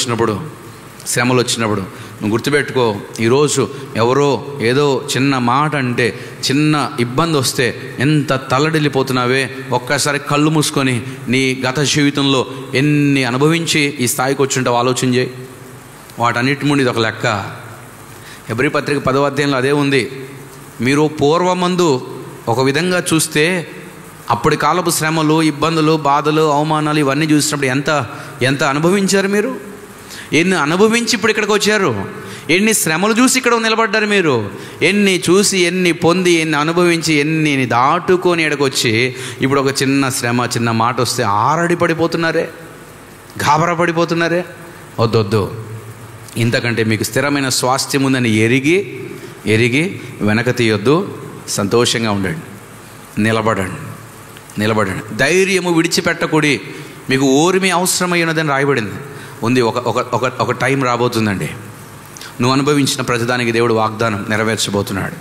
వచ్చినప్పుడు నువ్వు గుర్తుపెట్టుకో, ఈరోజు ఎవరో ఏదో చిన్న మాట అంటే, చిన్న ఇబ్బంది వస్తే ఎంత తల్లడిల్లిపోతున్నావే. ఒక్కసారి కళ్ళు మూసుకొని నీ గత జీవితంలో ఎన్ని అనుభవించి ఈ స్థాయికి వచ్చుంటావు ఆలోచన చేయి. వాటన్నిటి ముందు ఇది ఒక లెక్క. హెబ్రీ పత్రిక 10వ అధ్యాయంలో అదే ఉంది. మీరు పూర్వమందు ఒక విధంగా చూస్తే అప్పటి కాలపు శ్రమలు, ఇబ్బందులు, బాధలు, అవమానాలు ఇవన్నీ చూసినప్పుడు ఎంత అనుభవించారు మీరు? ఎన్ని అనుభవించి ఇప్పుడు ఇక్కడికి వచ్చారు? ఎన్ని శ్రమలు చూసి ఇక్కడ నిలబడ్డారు మీరు? ఎన్ని చూసి, ఎన్ని పొంది, ఎన్ని అనుభవించి, ఎన్ని దాటుకొని ఇక్కడికి వచ్చి ఇప్పుడు ఒక చిన్న శ్రమ, చిన్న మాట వస్తే ఆరడి పడిపోతున్నారే, గాబరా పడిపోతున్నారే. వద్దొద్దు, ఇంతకంటే మీకు స్థిరమైన స్వాస్థ్యం ఉందని ఎరిగి వెనక తీయొద్దు. సంతోషంగా ఉండండి, నిలబడండి. ధైర్యము విడిచిపెట్టకూడి, మీకు ఓర్మి అవసరమైనదని రాయబడింది ఉంది. ఒక టైం రాబోతుందండి. నువ్వు అనుభవించిన ప్రతిదానికి దేవుడు వాగ్దానం నెరవేర్చబోతున్నాడు.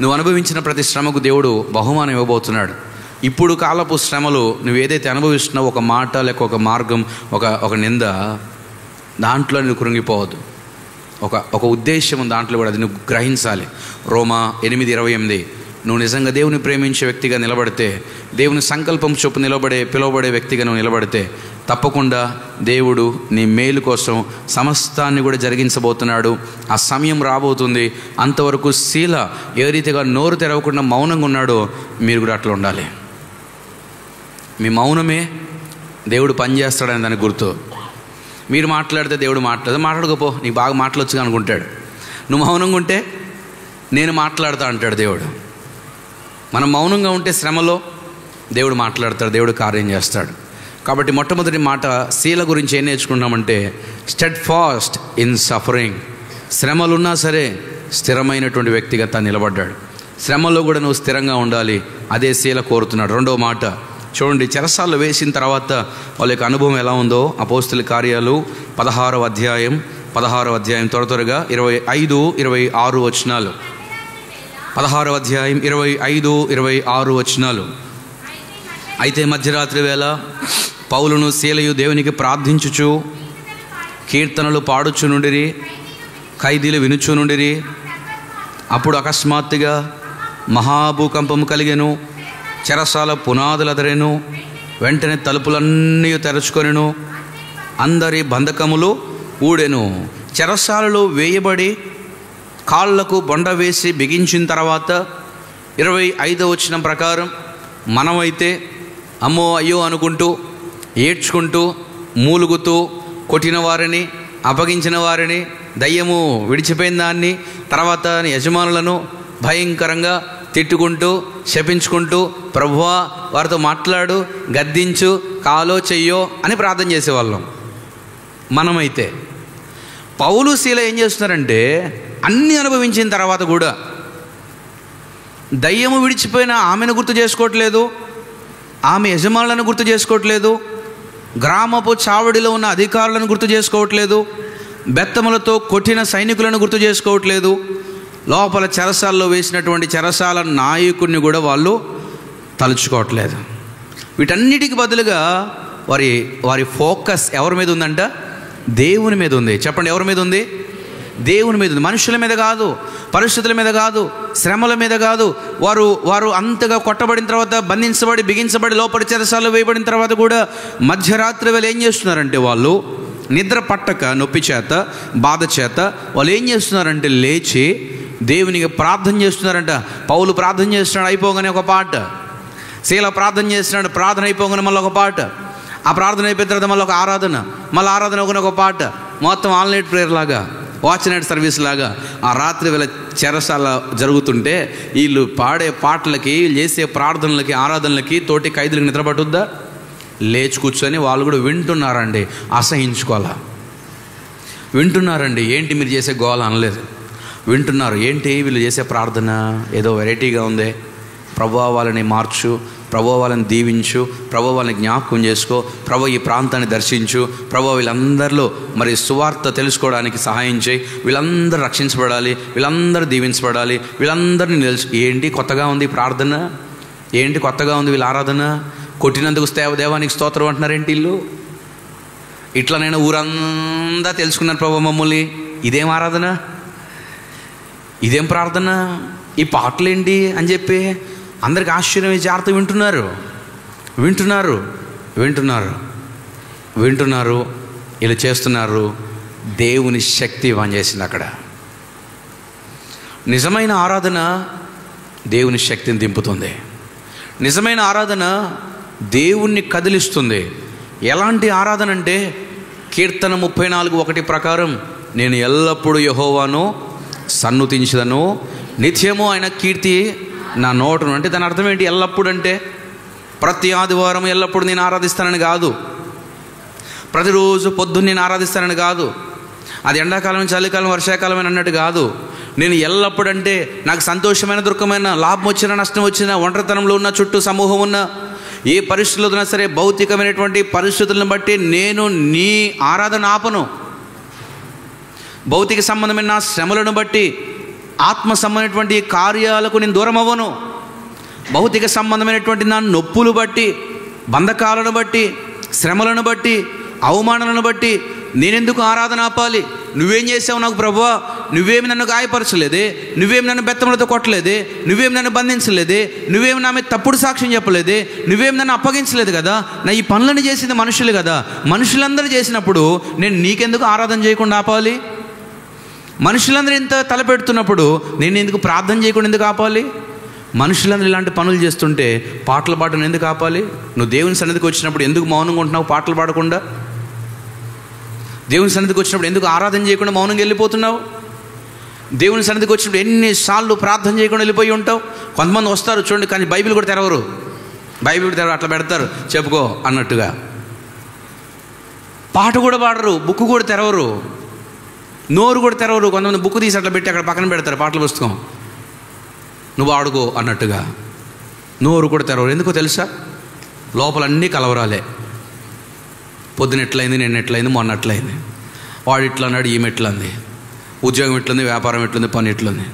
నువ్వు అనుభవించిన ప్రతి శ్రమకు దేవుడు బహుమానం ఇవ్వబోతున్నాడు. ఇప్పుడు కాలపు శ్రమలు నువ్వు ఏదైతే అనుభవిస్తున్నావో, ఒక మాట లేక ఒక మార్గం, ఒక నింద, దాంట్లో నువ్వు కృంగిపోవద్దు. ఒక ఉద్దేశం దాంట్లో కూడా, అది నువ్వు గ్రహించాలి. రోమా 8:28, నువ్వు నిజంగా దేవుని ప్రేమించే వ్యక్తిగా నిలబడితే, దేవుని సంకల్పం చొప్పు పిలువబడే వ్యక్తిగా నువ్వు నిలబడితే, తప్పకుండా దేవుడు నీ మేలు కోసం సమస్తాన్ని కూడా జరిగించబోతున్నాడు. ఆ సమయం రాబోతుంది. అంతవరకు శీల ఏ రీతిగా నోరు తెరవకుండా మౌనంగా ఉన్నాడో మీరు కూడా అట్లా ఉండాలి. మీ మౌనమే దేవుడు పనిచేస్తాడని దానికి గుర్తు. మీరు మాట్లాడితే దేవుడు మాట్లాడకపో, నీకు బాగా మాట్లాడొచ్చుగా అనుకుంటాడు. నువ్వు మౌనంగా ఉంటే నేను మాట్లాడతా అంటాడు దేవుడు. మనం మౌనంగా ఉంటే శ్రమలో దేవుడు మాట్లాడతాడు, దేవుడు కార్యం చేస్తాడు. కాబట్టి మొట్టమొదటి మాట శీల గురించి ఏం నేర్చుకున్నామంటే స్టెడ్ ఫాస్ట్ ఇన్ సఫరింగ్. శ్రమలున్నా సరే స్థిరమైనటువంటి వ్యక్తిగా తాను నిలబడ్డాడు. శ్రమలో కూడా నువ్వు స్థిరంగా ఉండాలి, అదే శీల కోరుతున్నాడు. రెండో మాట చూడండి, చెరసాల్లో వేసిన తర్వాత వాళ్ళ యొక్క అనుభవం ఎలా ఉందో. అపోస్తుల కార్యాలు 16వ అధ్యాయం త్వరగా 25, 26 వచనాలు. 16వ అధ్యాయం 25, 26 వచనాలు. అయితే మధ్యరాత్రి వేళ పౌలును శీలయు దేవునికి ప్రార్థించుచు కీర్తనలు పాడుచు నుండిరి, ఖైదీలు వినుచు నుండిరి. అప్పుడు అకస్మాత్తుగా మహాభూకంపము కలిగెను, చెరసాల పునాదులు అదరెను, వెంటనే తలుపులన్నీ తెరుచుకొనెను, అందరి బంధకములు ఊడెను. చెరసాలలో వేయబడి కాళ్లకు బొండ వేసి బిగించిన తర్వాత 25వ వచనం ప్రకారం మనమైతే అమ్మో అయ్యో అనుకుంటూ ఏడ్చుకుంటూ మూలుగుతూ కొట్టిన వారిని, అప్పగించిన వారిని, దయ్యము విడిచిపోయిన దాన్ని, తర్వాత యజమానులను భయంకరంగా తిట్టుకుంటూ శపించుకుంటూ ప్రభువా వారితో మాట్లాడు, గద్దించు, కాలో చెయ్యో అని ప్రార్థన చేసేవాళ్ళం. మనమైతే పౌలు శీల ఏం చేస్తున్నారంటే అన్నీ అనుభవించిన తర్వాత కూడా దయ్యము విడిచిపోయిన ఆమెను గుర్తు చేసుకోవట్లేదు, ఆమె యజమానులను గుర్తు చేసుకోవట్లేదు, గ్రామపు చావడిలో ఉన్న అధికారులను గుర్తు చేసుకోవట్లేదు, బెత్తములతో కొట్టిన సైనికులను గుర్తు చేసుకోవట్లేదు, లోపల చెరసాల్లో వేసినటువంటి చెరసాల నాయకుడిని కూడా వాళ్ళు తలుచుకోవట్లేదు. వీటన్నిటికి బదులుగా వారి ఫోకస్ ఎవరి మీద ఉందంట? దేవుని మీద ఉంది. చెప్పండి, ఎవరి మీద ఉంది? దేవుని మీద ఉంది. మనుషుల మీద కాదు, పరిస్థితుల మీద కాదు, శ్రమల మీద కాదు. వారు అంతగా కొట్టబడిన తర్వాత, బంధించబడి బిగించబడి లోపలి చెరసాల్లో వేయబడిన తర్వాత కూడా మధ్యరాత్రి వేళ ఏం చేస్తున్నారంటే వాళ్ళు నిద్ర పట్టక నొప్పి చేత బాధ చేత వాళ్ళు ఏం చేస్తున్నారంటే లేచి దేవునికి ప్రార్థన చేస్తున్నారంట. పౌలు ప్రార్థన చేస్తున్నాడు, అయిపోగానే ఒక పాట. శీల ప్రార్థన చేస్తున్నాడు, ప్రార్థన అయిపోగానే మళ్ళీ ఒక పాట. ఆ ప్రార్థన అయిపోయిన తర్వాత మళ్ళీ ఒక ఆరాధన, మళ్ళీ ఆరాధన ఒక పాట. మొత్తం ఆన్లైన్ ప్రేయర్ లాగా, వాచ్ నైట్ సర్వీస్ లాగా ఆ రాత్రి వేళ చెరసాల జరుగుతుంటే వీళ్ళు పాడే పాటలకి, వీళ్ళు చేసే ప్రార్థనలకి, ఆరాధనలకి తోటి ఖైదీలకు నిద్ర పట్టుద్దా? లేచి కూర్చొని వాళ్ళు కూడా వింటున్నారండి, అసహించుకోవాలా. వింటున్నారండి, ఏంటి మీరు చేసే గోల అనలేదు. వింటున్నారు, ఏంటి వీళ్ళు చేసే ప్రార్థన ఏదో వెరైటీగా ఉంది, ప్రభువా వాళ్ళని మార్చు, ప్రభువా వాళ్ళని దీవించు, ప్రభువా వాళ్ళని జ్ఞాపకం చేసుకో, ప్రభువా ఈ ప్రాంతాన్ని దర్శించు, ప్రభువా వీళ్ళందరిలో మరి సువార్త తెలుసుకోవడానికి సహాయం చేయి, వీళ్ళందరూ రక్షించబడాలి, వీళ్ళందరూ దీవించబడాలి, వీళ్ళందరినీ ఏంటి కొత్తగా ఉంది ప్రార్థన, ఏంటి కొత్తగా ఉంది వీళ్ళ ఆరాధన, కొట్టినందుకు దేవానికి స్తోత్రం అంటున్నారేంటి వీళ్ళు, ఇట్లా నేను ఊరంతా తెలుసుకున్నాను ప్రభువా మమ్మల్ని, ఇదేం ఆరాధన, ఇదేం ప్రార్థన, ఈ పాటలేంటి అని చెప్పి అందరికి ఆశ్చర్యం జాగ్రత్త వింటున్నారు. ఇలా చేస్తున్నారు. దేవుని శక్తి పనిచేసింది అక్కడ. నిజమైన ఆరాధన దేవుని శక్తిని దింపుతుంది. నిజమైన ఆరాధన దేవుణ్ణి కదిలిస్తుంది. ఎలాంటి ఆరాధన అంటే కీర్తన 34:1 ప్రకారం నేను ఎల్లప్పుడూ యెహోవాను సన్నుతించదను, నిత్యము ఆయన కీర్తి నా నోటును. అంటే దాని అర్థం ఏంటి? ఎల్లప్పుడు అంటే ప్రతి ఆదివారం ఎల్లప్పుడు నేను ఆరాధిస్తానని కాదు, ప్రతిరోజు పొద్దున్న నేను ఆరాధిస్తానని కాదు, అది ఎండాకాలం, చలికాలం, వర్షాకాలం అని అన్నట్టు కాదు. నేను ఎల్లప్పుడంటే నాకు సంతోషమైన, దుఃఖమైన, లాభం వచ్చినా, నష్టం వచ్చినా, ఒంటరితనంలో ఉన్న, చుట్టూ సమూహం ఉన్న, ఏ పరిస్థితుల్లో ఉన్నా సరే, భౌతికమైనటువంటి పరిస్థితులను బట్టి నేను నీ ఆరాధన ఆపను. భౌతిక సంబంధమైన నా శ్రమలను బట్టి, ఆత్మ సంబంధమైనటువంటి కార్యాలకు నేను దూరం అవ్వను. భౌతిక సంబంధమైనటువంటి నా నొప్పులు బట్టి, బంధకాలను బట్టి, శ్రమలను బట్టి, అవమానాలను బట్టి నేనెందుకు ఆరాధన ఆపాలి? నువ్వేం చేసావు నాకు ప్రభువా? నువ్వేమి నన్ను గాయపరచలేదే, నువ్వేమి నన్ను బెత్తములతో కొట్టలేదే, నువ్వేమి నన్ను బంధించలేదే, నువ్వేమి నా మీద తప్పుడు సాక్ష్యం చెప్పలేదే, నువ్వేమి నన్ను అప్పగించలేదు కదా. నా ఈ పనులను చేసింది మనుషులు కదా. మనుషులందరూ చేసినప్పుడు నేను నీకెందుకు ఆరాధన చేయకుండా ఆపాలి? మనుషులందరూ ఇంత తలపెడుతున్నప్పుడు నేను ఎందుకు ప్రార్థన చేయకుండా ఎందుకు ఆపాలి? మనుషులందరూ ఇలాంటి పనులు చేస్తుంటే పాటలు పాడడం ఎందుకు ఆపాలి? నువ్వు దేవుని సన్నిధికి వచ్చినప్పుడు ఎందుకు మౌనంగా ఉంటున్నావు పాటలు పాడకుండా? దేవుని సన్నిధికి వచ్చినప్పుడు ఎందుకు ఆరాధన చేయకుండా మౌనంగా వెళ్ళిపోతున్నావు? దేవుని సన్నిధికి వచ్చినప్పుడు ఎన్నిసార్లు ప్రార్థన చేయకుండా వెళ్ళిపోయి ఉంటావు? కొంతమంది వస్తారు చూడండి, కానీ బైబిల్ కూడా తెరవరు. బైబిల్ కూడా తెరవరు, అట్లా పెడతారు చెప్పుకో అన్నట్టుగా. పాట కూడా పాడరు, బుక్ కూడా తెరవరు, నోరు కూడా తెరవరు. కొంతమంది బుక్ తీసి అట్లా పెట్టి అక్కడ పక్కన పెడతారు పాటల పుస్తకం, నువ్వు ఆడుకో అన్నట్టుగా. నోరు కూడా తెరవరు. ఎందుకో తెలుసా? లోపల అన్నీ కలవరాలే. పొద్దున ఎట్లయింది, నేను ఎట్లయింది, మొన్న ఎట్లయింది, వాడు ఇట్లా అన్నాడు, ఈమె ఎట్లుంది, ఉద్యోగం ఎట్లుంది, వ్యాపారం ఎట్లుంది, పని ఎట్లుంది,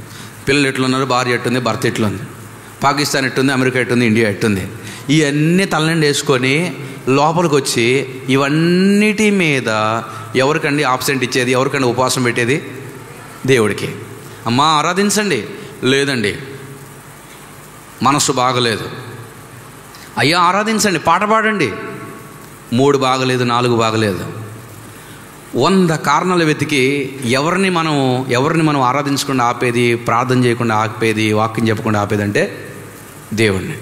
పిల్లలు ఎట్లున్నారు, భార్య ఎట్టుంది, భర్త ఎట్లుంది, పాకిస్తాన్ ఎట్టుంది, అమెరికా ఎట్టుంది, ఇండియా ఎట్టుంది, ఇవన్నీ తలనిండి వేసుకొని లోపలికి వచ్చి ఇవన్నిటి మీద ఎవరికండి ఆబ్సెంట్ ఇచ్చేది, ఎవరికండి ఉపవాసం పెట్టేది? దేవుడికి. అమ్మా ఆరాధించండి, లేదండి మనస్సు బాగలేదు, అయ్యా ఆరాధించండి, పాట పాడండి, 3 బాగలేదు, 4 బాగలేదు, 100 కారణాలు వెతికి ఎవరిని మనం ఆరాధించకుండా ఆపేది, ప్రార్థన చేయకుండా ఆపేది, వాక్యం చెప్పకుండా ఆపేది అంటే దేవుణ్ణి.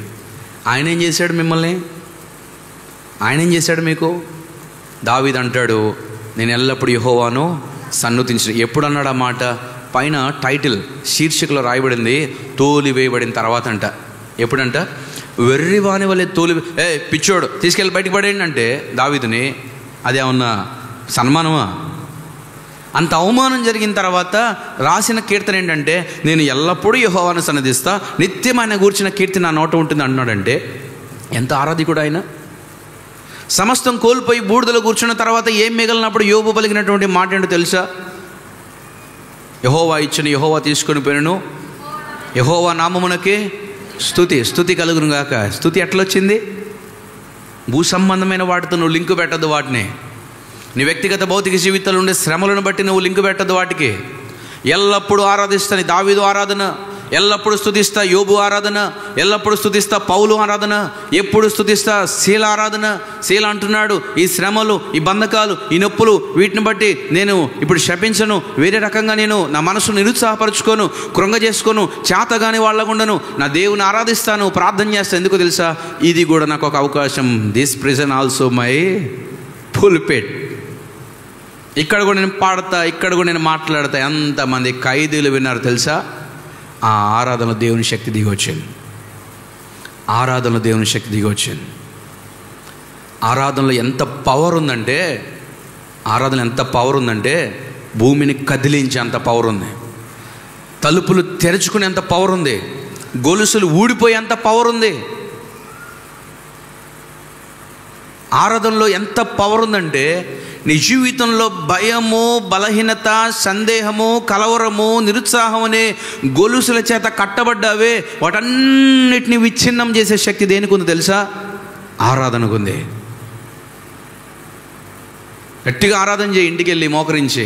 ఆయన ఏం చేశాడు మిమ్మల్ని? ఆయన ఏం చేశాడు మీకు? దావీదు అంటాడు, నేను ఎల్లప్పుడూ యెహోవాను సన్నుతించు. ఎప్పుడు అన్నాడు ఆ మాట? పైన టైటిల్ శీర్షికలో రాయబడింది, తోలి వేయబడిన తర్వాత అంట. ఎప్పుడంట? వెర్రివాని వల్లే తోలి, పిచ్చోడు తీసుకెళ్ళి బయటకు పడేయండి అంటే దావీదుని అదేమన్నా సన్మానమా? అంత అవమానం జరిగిన తర్వాత రాసిన కీర్తన ఏంటంటే, నేను ఎల్లప్పుడూ యెహోవాను సన్నిధిస్తా, నిత్యం ఆయన గూర్చిన కీర్తి నా నోట ఉంటుంది అన్నాడంటే ఎంత ఆరాధికుడు ఆయన. సమస్తం కోల్పోయి బూడిదలో కూర్చున్న తర్వాత ఏం మిగిలినప్పుడు యోబు పలికినటువంటి మాట ఏంటో తెలుసా? యెహోవా ఇచ్చిన యెహోవా తీసుకొని పోయినను, యెహోవా నామమునకే స్తుతి కలుగును గాక. స్తుతి ఎట్లొచ్చింది? భూ సంబంధమైన వాటితో నువ్వు లింకు పెట్టద్దు వాటిని. నీ వ్యక్తిగత భౌతిక జీవితాలు ఉండే శ్రమలను బట్టి నువ్వు లింకు పెట్టద్దు వాటికి. ఎల్లప్పుడూ ఆరాధిస్తాను. దావీదు ఆరాధన ఎల్లప్పుడూ స్తుతిస్తా, యోబు ఆరాధన ఎల్లప్పుడూ స్తుతిస్తా, పౌలు ఆరాధన ఎప్పుడు స్తుతిస్తా, శీల ఆరాధన. శీల అంటున్నాడు, ఈ శ్రమలు, ఈ బంధకాలు, ఈ నొప్పులు, వీటిని బట్టి నేను ఇప్పుడు శపించను, వేరే రకంగా నేను నా మనసును నిరుత్సాహపరుచుకోను, కృంగ చేసుకోను, చేతగాని వాళ్ళగుండను, నా దేవుని ఆరాధిస్తాను, ప్రార్థన చేస్తాను. ఎందుకు తెలుసా? ఇది కూడా నాకు ఒక అవకాశం. This prison also my pulpit. ఇక్కడ కూడా నేను పాడతా, ఇక్కడ కూడా నేను మాట్లాడతా. ఎంతమంది ఖైదీలు విన్నారు తెలుసా? ఆ ఆరాధన దేవుని శక్తి దిగొచ్చింది. ఆరాధనలో దేవుని శక్తి దిగొచ్చింది. ఆరాధనలో ఎంత పవర్ ఉందంటే, భూమిని కదిలించే అంత పవర్ ఉంది. తలుపులు తెరుచుకునేంత పవర్ ఉంది. గొలుసులు ఊడిపోయేంత పవర్ ఉంది. ఆరాధనలో ఎంత పవర్ ఉందంటే, నీ జీవితంలో భయము, బలహీనత, సందేహము, కలవరము, నిరుత్సాహం అనే గొలుసుల చేత కట్టబడ్డావే, వాటన్నిటిని విచ్ఛిన్నం చేసే శక్తి దేనికి ఉంది తెలుసా? ఆరాధనకు ఉంది. గట్టిగా ఆరాధన చేయి, ఇంటికి వెళ్ళి మోకరించి.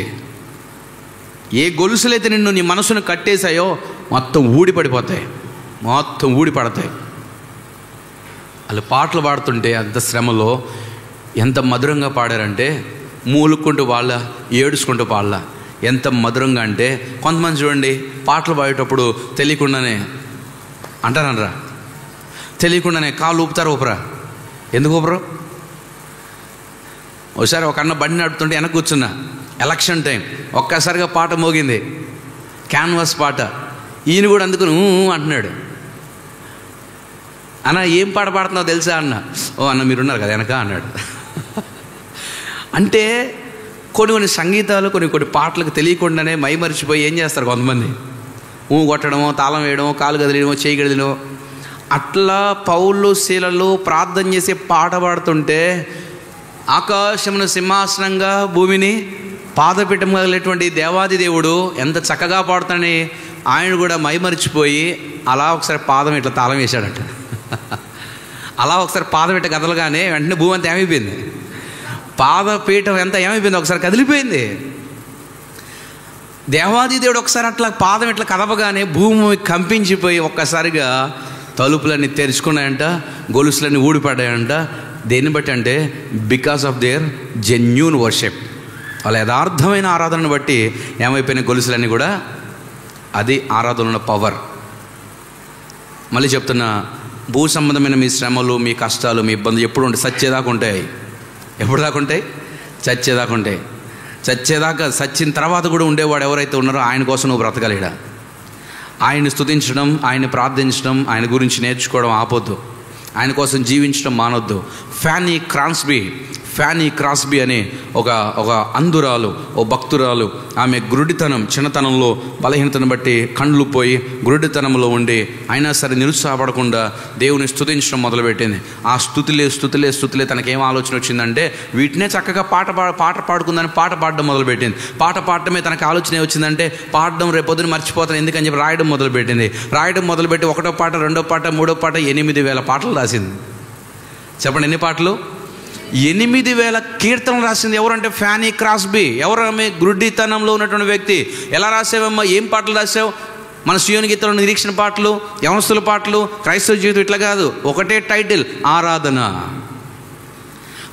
ఏ గొలుసులైతే నిన్ను, నీ మనసును కట్టేశాయో మొత్తం ఊడిపడిపోతాయి, మొత్తం ఊడిపడతాయి. వాళ్ళు పాటలు పాడుతుంటే అంత శ్రమలో ఎంత మధురంగా పాడారంటే, మూలుక్కుంటూ వాళ్ళ, ఏడుచుకుంటూ పాడలా. ఎంత మధురంగా అంటే, కొంతమంది చూడండి పాటలు పాడేటప్పుడు తెలియకుండానే అంటారనరా, తెలియకుండానే కాళ్ళు ఊపుతారు. ఊపరా? ఎందుకు ఊపరు? ఒకసారి ఒక అన్న బండి నడుపుతుంటే వెనక కూర్చున్నా, ఎలక్షన్ టైం, ఒక్కసారిగా పాట మోగింది, క్యాన్వాస్ పాట. ఈయన కూడా అందుకుని అంటున్నాడు. అన్న ఏం పాట పాడుతున్నావు తెలుసా అన్న. ఓ అన్న మీరున్నారు కదా వెనక అన్నాడు. అంటే కొన్ని సంగీతాలు, కొన్ని పాటలకు తెలియకుండానే మైమరిచిపోయి ఏం చేస్తారు కొంతమంది, కొట్టడమో, తాళం వేయడమో, కాలు కదిలేయడమో, చేయి కదిలేయడమో. అట్లా పౌలు శీలలు ప్రార్థన చేసి పాట పాడుతుంటే, ఆకాశమును సింహాసనంగా భూమిని పాదపీఠం కలిగినటువంటి దేవాది దేవుడు ఎంత చక్కగా పాడుతాడని ఆయన కూడా మైమరిచిపోయి అలా ఒకసారి పాదం ఇట్లా తాళం వేశాడట. అలా ఒకసారి పాదం ఇట్లా కదలగానే వెంటనే భూమి అంతా ఏమైపోయింది, పాదపీఠం ఎంత ఏమైపోయింది, ఒకసారి కదిలిపోయింది. దేవాది దేవుడు ఒకసారి అట్లా పాదం ఇట్లా కదపగానే భూమి కంపించిపోయి ఒక్కసారిగా తలుపులన్నీ తెరుచుకున్నాయంట, గొలుసులన్నీ ఊడిపడ్డాయంట. దేన్ని బట్టి అంటే, because of their genuine worship. వాళ్ళ యథార్థమైన ఆరాధనను బట్టి ఏమైపోయిన గొలుసులన్నీ కూడా. అది ఆరాధనలో పవర్. మళ్ళీ చెప్తున్నా, భూ సంబంధమైన మీ శ్రమలు, మీ కష్టాలు, మీ ఇబ్బందులు ఎప్పుడు ఉంటాయి? సచ్చేదాకా ఉంటాయి. ఎప్పుడు దాకా ఉంటాయి? చచ్చేదాకా ఉంటాయి. చచ్చేదాకా, చచ్చిన తర్వాత కూడా ఉండేవాడు ఎవరైతే ఉన్నారో ఆయన కోసం నువ్వు బ్రతకలేడా. ఆయన్ని స్తుతించడం, ఆయన్ని ప్రార్థించడం, ఆయన గురించి నేర్చుకోవడం ఆపొద్దు. ఆయన కోసం జీవించడం మానొద్దు. ఫ్యానీ క్రాన్స్బీ ఫ్యానీ క్రాస్బీ అనే ఒక అంధురాలు, ఓ భక్తురాలు. ఆమె గురుడితనం, చిన్నతనంలో బలహీనతను బట్టి కండ్లు పోయి గురుడితనంలో ఉండి అయినా సరే నిరుత్సాహపడకుండా దేవుని స్తుతించడం మొదలుపెట్టింది. ఆ స్తుతులే తనకేం ఆలోచన వచ్చిందంటే వీటినే చక్కగా పాట పాడుకుందని పాట పాడడం మొదలుపెట్టింది. పాట పాడటమే తనకు ఆలోచన వచ్చిందంటే పాడడం రేపొద్దున మర్చిపోతాను ఎందుకని చెప్పి రాయడం మొదలుపెట్టింది. రాయడం మొదలుపెట్టి 1వ పాట, 2వ పాట, 3వ పాట 8,000 పాటలు రాసింది. చెప్పండి ఎన్ని పాటలు? 8,000 కీర్తనలు రాసింది. ఎవరంటే ఫ్యానీ క్రాస్బీ. ఎవరు ఆమె? గురుడితనంలో ఉన్నటువంటి వ్యక్తి. ఎలా రాసావమ్మా? ఏం పాటలు రాసావు? మన సియోని గీతంలో నిరీక్షణ పాటలు, యవనస్తుల పాటలు, క్రైస్తవ జీవితం ఇట్లా కాదు. ఒకటే టైటిల్, ఆరాధన.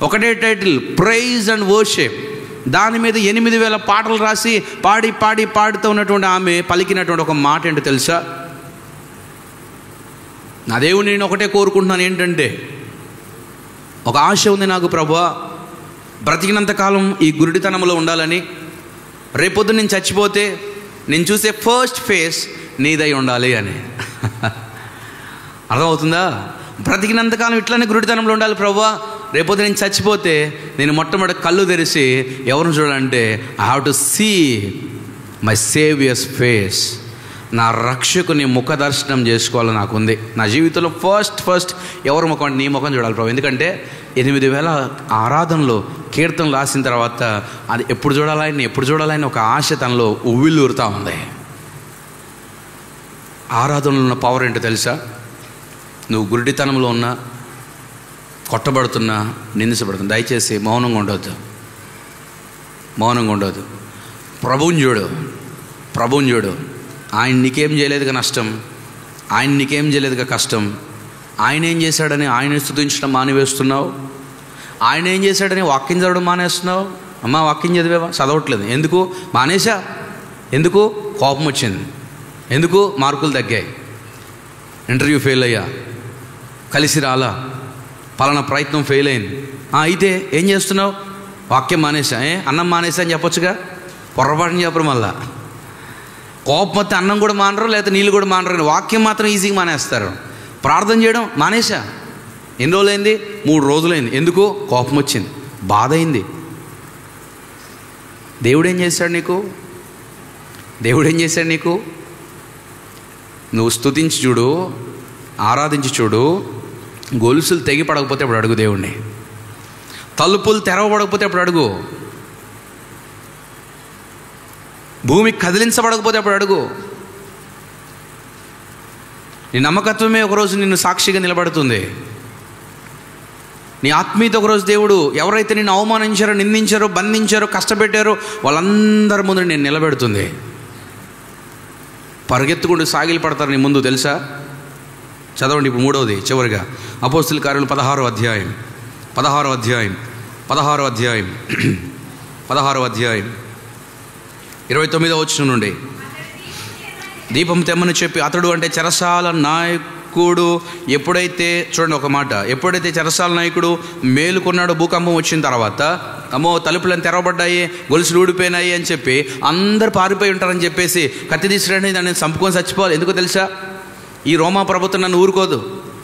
ఒకటే టైటిల్, ప్రైజ్ అండ్ వర్షిప్. దాని మీద 8,000 పాటలు రాసి పాడుతూ ఉన్నటువంటి ఆమె పలికినటువంటి ఒక మాట ఏంటో తెలుసా? నా దేవుని నేను ఒకటే కోరుకుంటున్నాను, ఏంటంటే ఒక ఆశ ఉంది నాకు ప్రభువా, బ్రతికినంతకాలం ఈ గురుడితనంలో ఉండాలని. రేపొద్దు నేను చచ్చిపోతే నేను చూసే ఫస్ట్ ఫేస్ నీదై ఉండాలి అని. అర్థమవుతుందా? బ్రతికినంతకాలం ఇట్లానే గురుడితనంలో ఉండాలి ప్రభువా. రేపొద్దు నేను చచ్చిపోతే నేను మొట్టమొదటి కళ్ళు తెరిచి ఎవరిని చూడాలంటే I have to see my saviour's face. నా రక్షకుని ముఖ దర్శనం చేసుకోవాలని నాకుంది. నా జీవితంలో ఫస్ట్ ఎవరి ముఖం అంటే నీ ముఖం చూడాలి ప్రభు. ఎందుకంటే 8,000 ఆరాధనలో కీర్తనలు రాసిన తర్వాత అది ఎప్పుడు చూడాలని ఒక ఆశ తనలో ఉవ్విళ్ళూరుతూ ఉంది. ఆరాధనలో ఉన్న పవర్ ఏంటో తెలుసా? నువ్వు గురుడితనంలో ఉన్నా, కొట్టబడుతున్నా, నిందించబడుతున్నా, దయచేసి మౌనంగా ఉండొద్దు. ప్రభువుని చూడు. ఆయన నీకేం చేయలేదుగా నష్టం, ఆయన నీకేం చేయలేదుగా కష్టం. ఆయన ఏం చేశాడని ఆయన స్తుతించడం మానివేస్తున్నావు. ఆయన ఏం చేశాడని వాక్యం చదవడం మానేస్తున్నావు. అమ్మ వాక్యం చదివేవా? చదవట్లేదు. ఎందుకు మానేశా? ఎందుకు? కోపం వచ్చింది. ఎందుకు? మార్కులు తగ్గాయి, ఇంటర్వ్యూ ఫెయిల్ అయ్యా, కలిసి రాలా, పలానా ప్రయత్నం ఫెయిల్ అయింది. అయితే ఏం చేస్తున్నావు? వాక్యం మానేశా. అన్నం మానేశా అని చెప్పొచ్చుగా. పొరపాటుని చెప్పరు. మళ్ళా కోపం వస్తే అన్నం కూడా మానరు, లేకపోతే నీళ్ళు కూడా మానరు. వాక్యం మాత్రం ఈజీగా మానేస్తారు. ప్రార్థన చేయడం మానేశా. ఎన్ని రోజులైంది? 3 రోజులైంది. ఎందుకు? కోపం వచ్చింది, బాధ అయింది. దేవుడు ఏం చేశాడు నీకు? నువ్వు స్తుతించి చూడు, ఆరాధించి చూడు. గొలుసులు తెగి పడకపోతే అప్పుడు అడుగు దేవుణ్ణి. తలుపులు తెరవబడకపోతే అప్పుడు అడుగు. భూమి కదిలించబడకపోతే అప్పుడు అడుగు. నీ నమ్మకత్వమే ఒకరోజు నిన్ను సాక్షిగా నిలబడుతుంది. నీ ఆత్మీయత ఒకరోజు దేవుడు ఎవరైతే నిన్ను అవమానించారో, నిందించారో, బంధించారో, కష్టపెట్టారో వాళ్ళందరి ముందు నేను నిలబెడుతుంది. పరిగెత్తుకుంటూ సాగిలి పడతారు నీ ముందు తెలుసా? చదవండి ఇప్పుడు 3వది చివరిగా. అపోస్తలుల కార్యాలు 16వ అధ్యాయం 29వ వచనం నుండి. దీపం తెమ్మని చెప్పి అతడు అంటే చెరసాల నాయకుడు ఎప్పుడైతే, చూడండి ఒక మాట, ఎప్పుడైతే చెరసాల నాయకుడు మేలుకున్నాడో భూకంపం వచ్చిన తర్వాత, అమ్మో తలుపులను తెరవబడ్డాయి, గొలుసులు ఊడిపోయినాయి అని చెప్పి అందరు పారిపోయి ఉంటారని చెప్పేసి కత్తి తీసుకురండి దాన్ని చంపుకొని చచ్చిపోవాలి. ఎందుకో తెలుసా? ఈ రోమా ప్రభుత్వం నన్ను ఊరుకోదు.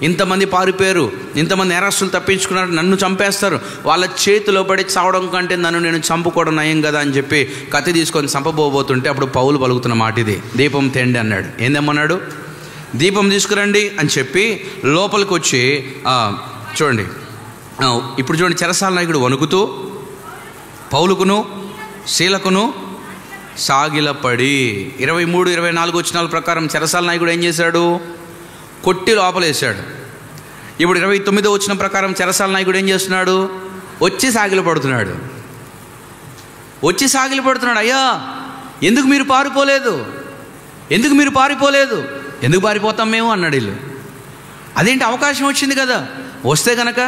ఇంతమంది పారిపోయారు, ఇంతమంది నేరస్తులు తప్పించుకున్నారు, నన్ను చంపేస్తారు, వాళ్ళ చేతిలో పడి చావడం కంటే నన్ను నేను చంపుకోవడం నయం కదా అని చెప్పి కత్తి తీసుకొని చంపబోతుంటే అప్పుడు పౌలు పలుకుతున్న మాట ఇది, దీపం తేండి అన్నాడు. ఏందేమన్నాడు? దీపం తీసుకురండి అని చెప్పి లోపలికి వచ్చి చూడండి, ఇప్పుడు చూడండి, చెరసాల నాయకుడు వణుకుతూ పౌలుకును శీలకును సాగిలపడి 23-24 వచనాల ప్రకారం చెరసాల నాయకుడు ఏం చేశాడు? కొట్టి లోపలేశాడు. ఇప్పుడు 29వ వచనం ప్రకారం చెరసాల నాయకుడు ఏం చేస్తున్నాడు? వచ్చి సాగిలి పడుతున్నాడు. అయ్యా ఎందుకు మీరు పారిపోలేదు? ఎందుకు పారిపోతాం మేము అన్నాడు. వీళ్ళు అదేంటి, అవకాశం వచ్చింది కదా, వస్తే కనుక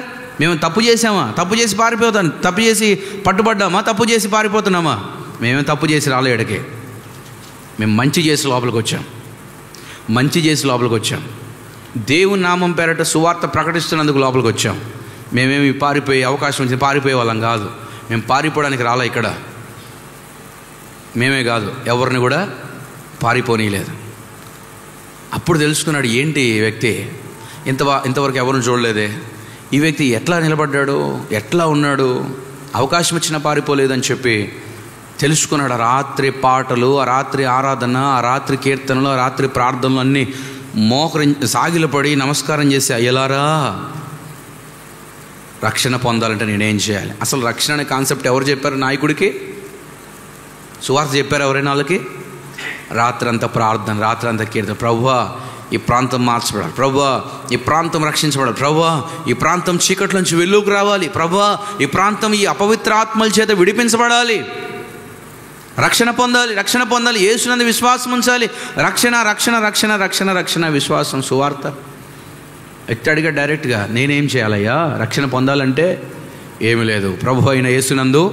మేము తప్పు చేసామా? తప్పు చేసి పారిపోతాం? తప్పు చేసి పట్టుబడ్డామా? తప్పు చేసి పారిపోతున్నామా? మేమేం తప్పు చేసి రాలే ఎడకి. మేము మంచి చేసి లోపలికి వచ్చాం. దేవుని నామం పేరట సువార్త ప్రకటిస్తున్నందుకు లోపలికి వచ్చాం. మేమేమి పారిపోయే అవకాశం వచ్చి పారిపోయే వాళ్ళం కాదు. మేము పారిపోవడానికి రాలా ఇక్కడ. మేమే కాదు, ఎవరిని కూడా పారిపోనీయలేదు. అప్పుడు తెలుసుకున్నాడు, ఏంటి ఈ వ్యక్తి ఇంతవరకు ఎవరిని చూడలేదే, ఈ వ్యక్తి ఎట్లా నిలబడ్డాడు, ఎట్లా ఉన్నాడు, అవకాశం ఇచ్చినా పారిపోలేదని చెప్పి తెలుసుకున్నాడు. ఆ రాత్రి పాటలు, ఆ రాత్రి ఆరాధన, ఆ రాత్రి కీర్తనలు, ఆ రాత్రి ప్రార్థనలు అన్నీ సాగిలపడి నమస్కారం చేసి, అయ్యలారా రక్షణ పొందాలంటే నేనేం చేయాలి? అసలు రక్షణ అనే కాన్సెప్ట్ ఎవరు చెప్పారు నాయకుడికి? సువార్త చెప్పారు ఎవరైనా వాళ్ళకి? రాత్రంతా ప్రార్థన, రాత్రంతా కీర్తన. ప్రభువా ఈ ప్రాంతం మార్చబడాలి, ప్రభువా ఈ ప్రాంతం రక్షించబడాలి, ప్రభువా ఈ ప్రాంతం చీకట్ల నుంచి వెలుగుకు రావాలి, ప్రభువా ఈ ప్రాంతం ఈ అపవిత్ర ఆత్మల చేత విడిపించబడాలి, రక్షణ పొందాలి, రక్షణ పొందాలి, యేసునందు విశ్వాసం ఉంచాలి, రక్షణ రక్షణ రక్షణ రక్షణ రక్షణ విశ్వాసం. సువార్త ఎట్టడిగా డైరెక్ట్గా నేనేం చేయాలయ్యా రక్షణ పొందాలంటే? ఏమీ లేదు, ప్రభు అయిన యేసునందు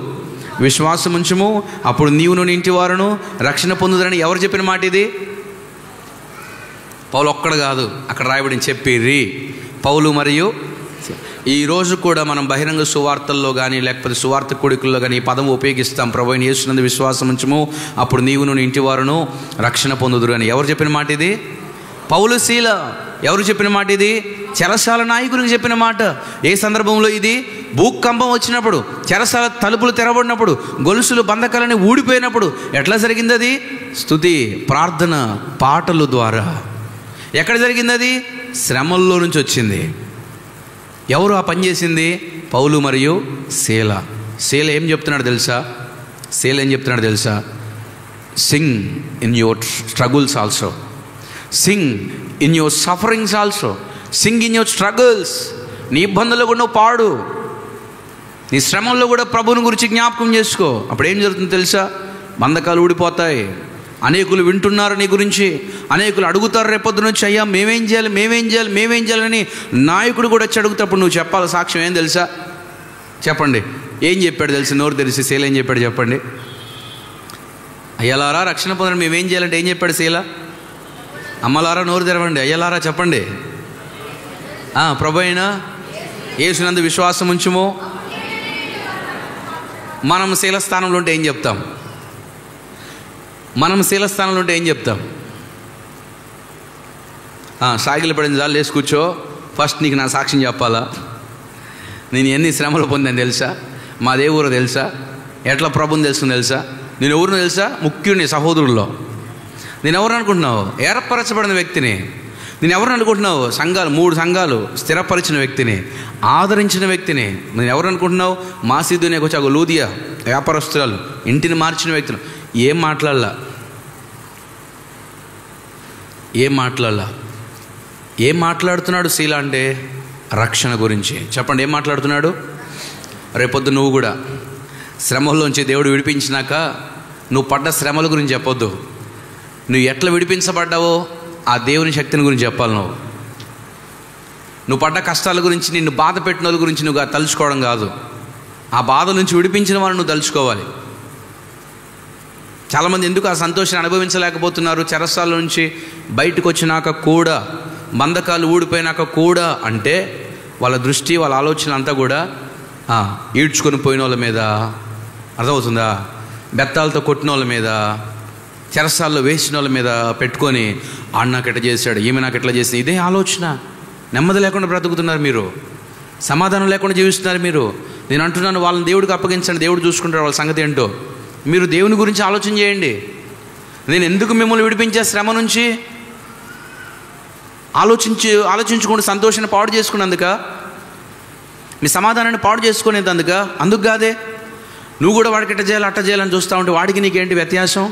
విశ్వాసం ఉంచుము, అప్పుడు నీవును నీ ఇంటి వారును రక్షణ పొందుదరని ఎవరు చెప్పిన మాట ఇది? పౌలు ఒక్కడు కాదు, అక్కడ రాయబడిన చెప్పిర్రి పౌలు మరియు. ఈరోజు కూడా మనం బహిరంగ సువార్తల్లో కానీ లేకపోతే సువార్త కూడికల్లో కానీ ఈ పదం ఉపయోగిస్తాం. ప్రభు అయిన యేసునందు విశ్వాసం ఉంచుము, అప్పుడు నీవును నీ ఇంటి వారును రక్షణ పొందుదురు అని. ఎవరు చెప్పిన మాట ఇది? పౌలు, శీల. ఎవరు చెప్పిన మాట ఇది? చెరసాల నాయకునికి చెప్పిన మాట. ఏ సందర్భంలో ఇది? భూకంపం వచ్చినప్పుడు, చెరసాల తలుపులు తెరబడినప్పుడు, గొలుసులు బంధకాలని ఊడిపోయినప్పుడు. ఎట్లా జరిగింది అది? స్తుతి, ప్రార్థన, పాటలు ద్వారా. ఎక్కడ జరిగింది అది? శ్రమల్లో నుంచి వచ్చింది. ఎవరు ఆ పని చేసింది? పౌలు మరియు శీల. శీల ఏం చెప్తున్నాడు తెలుసా? శీల ఏం చెప్తున్నాడు తెలుసా? Singh in your struggles also, Singh in your sufferings also, Singh in your struggles. నీ ఇబ్బందుల్లో కూడా నువ్వు పాడు, నీ శ్రమంలో కూడా ప్రభువుని గురించి జ్ఞాపకం చేసుకో. అప్పుడు ఏం జరుగుతుందో తెలుసా? బంధకాలు ఊడిపోతాయి. అనేకులు వింటున్నారు నీ గురించి, అనేకులు అడుగుతారు రేపొద్దు నుంచి, అయ్యా మేమేం చేయాలి మేమేం చేయాలి మేమేం చేయాలని. నాయకుడు కూడా వచ్చి అడుగుతాప్పుడు నువ్వు చెప్పాలి సాక్ష్యం. ఏం తెలుసా? చెప్పండి, ఏం చెప్పాడు తెలిసి? నోరు తెలిసి శీల ఏం చెప్పాడు చెప్పండి? అయ్యలారా రక్షణ పొందడం మేమేం చేయాలంటే ఏం చెప్పాడు శీల? అమ్మలారా నోరు తెరవండి, అయ్యలారా చెప్పండి. ప్రభు అయిన యేసునందు విశ్వాసం ఉంచుము. మనం శీల స్థానంలో ఉంటే ఏం చెప్తాం? మనం శీల స్థానంలో ఉంటే ఏం చెప్తాం? సాగిలు పడిన జాలు లేచి కూర్చో, ఫస్ట్ నీకు నా సాక్ష్యం చెప్పాలా? నేను ఎన్ని శ్రమలు పొందాను తెలుసా? మాదే ఊరు తెలుసా? ఎట్లా ప్రభుని తెలుసుకుని తెలుసా? నేను ఎవరినో తెలుసా? ముఖ్యుడిని సహోదరుల్లో. నేను ఎవరు అనుకుంటున్నావు? ఏర్పరచబడిన వ్యక్తిని. నేను ఎవరు అనుకుంటున్నావు? సంఘాలు, 3 సంఘాలు స్థిరపరిచిన వ్యక్తిని, ఆదరించిన వ్యక్తిని. నేను ఎవరు అనుకుంటున్నావు? మాసిదోనియాకు వచ్చి ఒక లూదియా వ్యాపారస్తురాలు, ఇంటిని మార్చిన వ్యక్తులు. ఏం మాట్లాడాల? ఏం మాట్లాడుతున్నాడు శీల అంటే? రక్షణ గురించి. చెప్పండి, ఏం మాట్లాడుతున్నాడు? రేపొద్దు నువ్వు కూడా శ్రమల్లోంచి దేవుడు విడిపించినాక నువ్వు పడ్డ శ్రమల గురించి చెప్పొద్దు. నువ్వు ఎట్లా విడిపించబడ్డావో ఆ దేవుని శక్తిని గురించి చెప్పాలి. నువ్వు పడ్డ కష్టాల గురించి, నిన్ను బాధ పెట్టిన వాళ్ళ గురించి నువ్వు తలుచుకోవడం కాదు. ఆ బాధ నుంచి విడిపించిన వాళ్ళని నువ్వు తలుచుకోవాలి. చాలామంది ఎందుకు ఆ సంతోషాన్ని అనుభవించలేకపోతున్నారు? చెరసాల నుంచి బయటకు వచ్చినాక కూడా, బంధకాలు ఊడిపోయినాక కూడా అంటే వాళ్ళ దృష్టి, వాళ్ళ ఆలోచన అంతా కూడా ఈడ్చుకొని పోయిన వాళ్ళ మీద, అర్థమవుతుందా? బెత్తాలతో కొట్టిన వాళ్ళ మీద, చెరసాల్లో వేసిన వాళ్ళ మీద పెట్టుకొని, ఆడు నాకు ఎట్లా చేశాడు, ఈమె నాకు ఎట్లా చేసింది, ఇదే ఆలోచన. నెమ్మది లేకుండా బ్రతుకుతున్నారు మీరు, సమాధానం లేకుండా జీవిస్తున్నారు మీరు. నేను అంటున్నాను, వాళ్ళని దేవుడికి అప్పగించండి, దేవుడు చూసుకుంటారు వాళ్ళ సంగతి ఏంటో. మీరు దేవుని గురించి ఆలోచన చేయండి. నేను ఎందుకు మిమ్మల్ని విడిపించే శ్రమ నుంచి ఆలోచించుకుంటూ సంతోషాన్ని పాడు చేసుకున్నందుక, మీ సమాధానాన్ని పాడు చేసుకునేందుక, అందుకు కాదే. నువ్వు కూడా వాడికి ఎట్ట చేయాలి అట్ట చేయాలని చూస్తూ ఉంటే వాడికి నీకేంటి వ్యత్యాసం?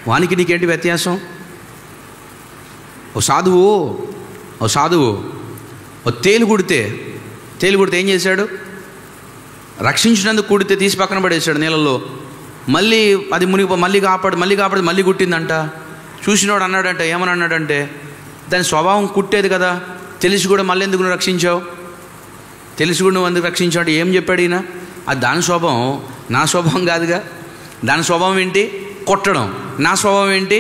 వానికి నీకేంటి వ్యత్యాసం? ఓ సాధువు ఓ తేలు కుడితే ఏం చేశాడు? రక్షించినందుకు కుడితే తీసి పక్కన పడేశాడు నీళ్ళల్లో. మళ్ళీ అది మునిగిపో, మళ్ళీ కాపాడు మళ్ళీ కుట్టిందంట. చూసినోడు అన్నాడంట, ఏమని అన్నాడంటే, దాని స్వభావం కుట్టేది కదా, తెలిసి కూడా మళ్ళీ ఎందుకు నువ్వు రక్షించావు? తెలిసి కూడా నువ్వు ఎందుకు రక్షించావు అంటే ఏం చెప్పాడు ఈయన? అది దాని స్వభావం, నా స్వభావం కాదుగా. దాని స్వభావం ఏంటి? కొట్టడం. నా స్వభావం ఏంటి?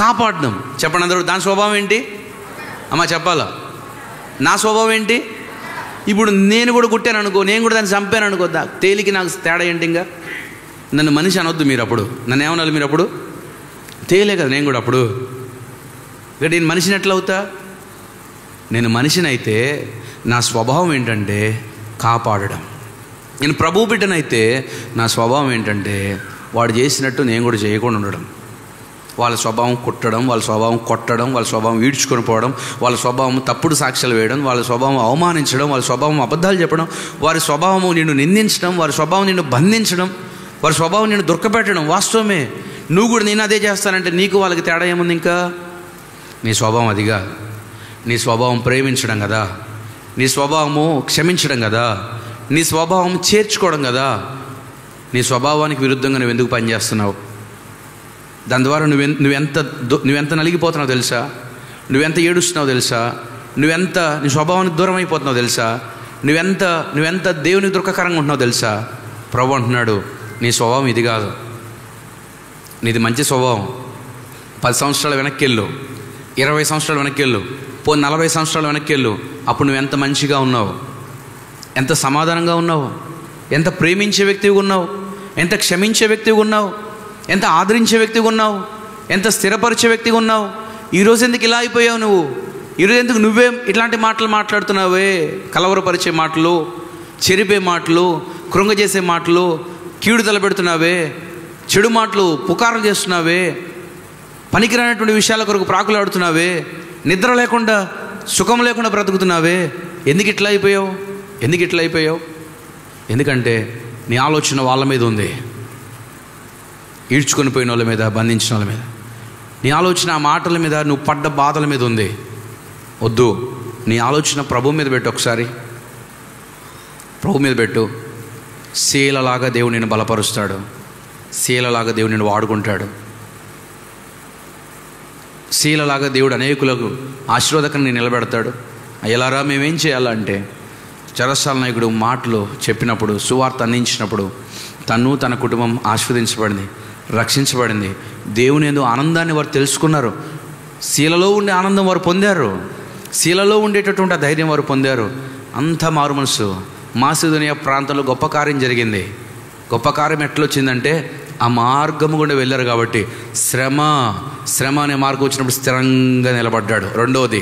కాపాడడం. చెప్పండి అందరూ, దాని స్వభావం ఏంటి? అమ్మా చెప్పాలా? నా స్వభావం ఏంటి? ఇప్పుడు నేను కూడా కుట్టాను అనుకో, నేను కూడా దాన్ని చంపాను అనుకో, తేలికి నాకు తేడా ఏంటి? ఇంకా నన్ను మనిషి అనొద్దు మీరు. అప్పుడు నన్ను ఏమనాలి మీరు? అప్పుడు తేలే కదా నేను కూడా. అప్పుడు ఇక నేను మనిషిని ఎట్లా అవుతా? నేను మనిషిని అయితే నా స్వభావం ఏంటంటే కాపాడడం. నేను ప్రభు బిడ్డనైతే నా స్వభావం ఏంటంటే వాడు చేసినట్టు నేను కూడా చేయకుండా ఉండడం. వాళ్ళ స్వభావం కుట్టడం, వాళ్ళ స్వభావం కొట్టడం, వాళ్ళ స్వభావం ఈడ్చుకొని పోవడం, వాళ్ళ స్వభావం తప్పుడు సాక్ష్యాలు వేయడం, వాళ్ళ స్వభావం అవమానించడం, వాళ్ళ స్వభావం అబద్ధాలు చెప్పడం, వారి స్వభావము నిన్ను నిందించడం, వారి స్వభావం నిన్ను బంధించడం, వారి స్వభావం నిన్ను దుఃఖపెట్టడం. వాస్తవమే, నువ్వు కూడా నేను అదే చేస్తానంటే నీకు వాళ్ళకి తేడా ఏముంది? ఇంకా నీ స్వభావం అదిగా. నీ స్వభావం ప్రేమించడం కదా, నీ స్వభావము క్షమించడం కదా, నీ స్వభావం చేర్చుకోవడం కదా. నీ స్వభావానికి విరుద్ధంగా నువ్వు ఎందుకు పనిచేస్తున్నావు? దాని ద్వారా నువ్వెంత నలిగిపోతున్నావు తెలుసా? నువ్వెంత ఏడుస్తున్నావు తెలుసా? నీ స్వభావానికి దూరం అయిపోతున్నావు తెలుసా? నువ్వెంత దేవునికి దుఃఖకరంగా ఉంటున్నావు తెలుసా? ప్రభు అంటున్నాడు, నీ స్వభావం ఇది కాదు, నీది మంచి స్వభావం. 10 సంవత్సరాలు వెనక్కి వెళ్ళు, 20 సంవత్సరాలు వెనక్కి వెళ్ళు, 40 సంవత్సరాలు వెనక్కి వెళ్ళు. అప్పుడు నువ్వెంత మంచిగా ఉన్నావు, ఎంత సమాధానంగా ఉన్నావు, ఎంత ప్రేమించే వ్యక్తిగా ఉన్నావు, ఎంత క్షమించే వ్యక్తిగా ఉన్నావు, ఎంత ఆదరించే వ్యక్తిగా ఉన్నావు, ఎంత స్థిరపరిచే వ్యక్తిగా ఉన్నావు. ఈరోజు ఎందుకు ఇలా అయిపోయావు నువ్వు? ఈరోజు ఎందుకు నువ్వే ఇట్లాంటి మాటలు మాట్లాడుతున్నావే? కలవరపరిచే మాటలు, చెరిపే మాటలు, కృంగజేసే మాటలు, కీడు తలపెడుతున్నావే, చెడు మాటలు పుకారులు చేస్తున్నావే, పనికిరానటువంటి విషయాల కొరకు ప్రాకులాడుతున్నావే, నిద్ర లేకుండా సుఖం లేకుండా బ్రతుకుతున్నావే. ఎందుకు ఇట్లా అయిపోయావు? ఎందుకంటే నీ ఆలోచన వాళ్ళ మీద ఉంది, ఈడ్చుకొని పోయిన వాళ్ళ మీద, బంధించిన వాళ్ళ మీద. నీ ఆలోచన ఆ మాటల మీద, నువ్వు పడ్డ బాధల మీద ఉంది. వద్దు, నీ ఆలోచన ప్రభు మీద పెట్టు. ఒకసారి ప్రభు మీద పెట్టు. శీలలాగా దేవుడు నిన్ను బలపరుస్తాడు, శీలలాగా దేవుడు నిన్ను వాడుకుంటాడు. శీలలాగా దేవుడు అనేకులకు ఆశీర్వాదకరంగా నిలబెడతాడు. అయ్యలారా మేమేం చేయాలంటే, చెరసాల నాయకుడు మాటలు చెప్పినప్పుడు, సువార్త అందించినప్పుడు తను తన కుటుంబం ఆశీర్వదించబడింది, రక్షించబడింది. దేవుని యందు ఆనందాన్ని వారు తెలుసుకున్నారు. శీలలో ఉండే ఆనందం వారు పొందారు, శీలలో ఉండేటటువంటి ఆ ధైర్యం వారు పొందారు. అంత మారు మనసు. మాసిదోనియా ప్రాంతంలో గొప్ప కార్యం జరిగింది. గొప్ప కార్యం ఎట్లొచ్చిందంటే, ఆ మార్గము గుండా వెళ్ళారు కాబట్టి శ్రమ అనే మార్గం వచ్చినప్పుడు స్థిరంగా నిలబడ్డాడు. రెండవది,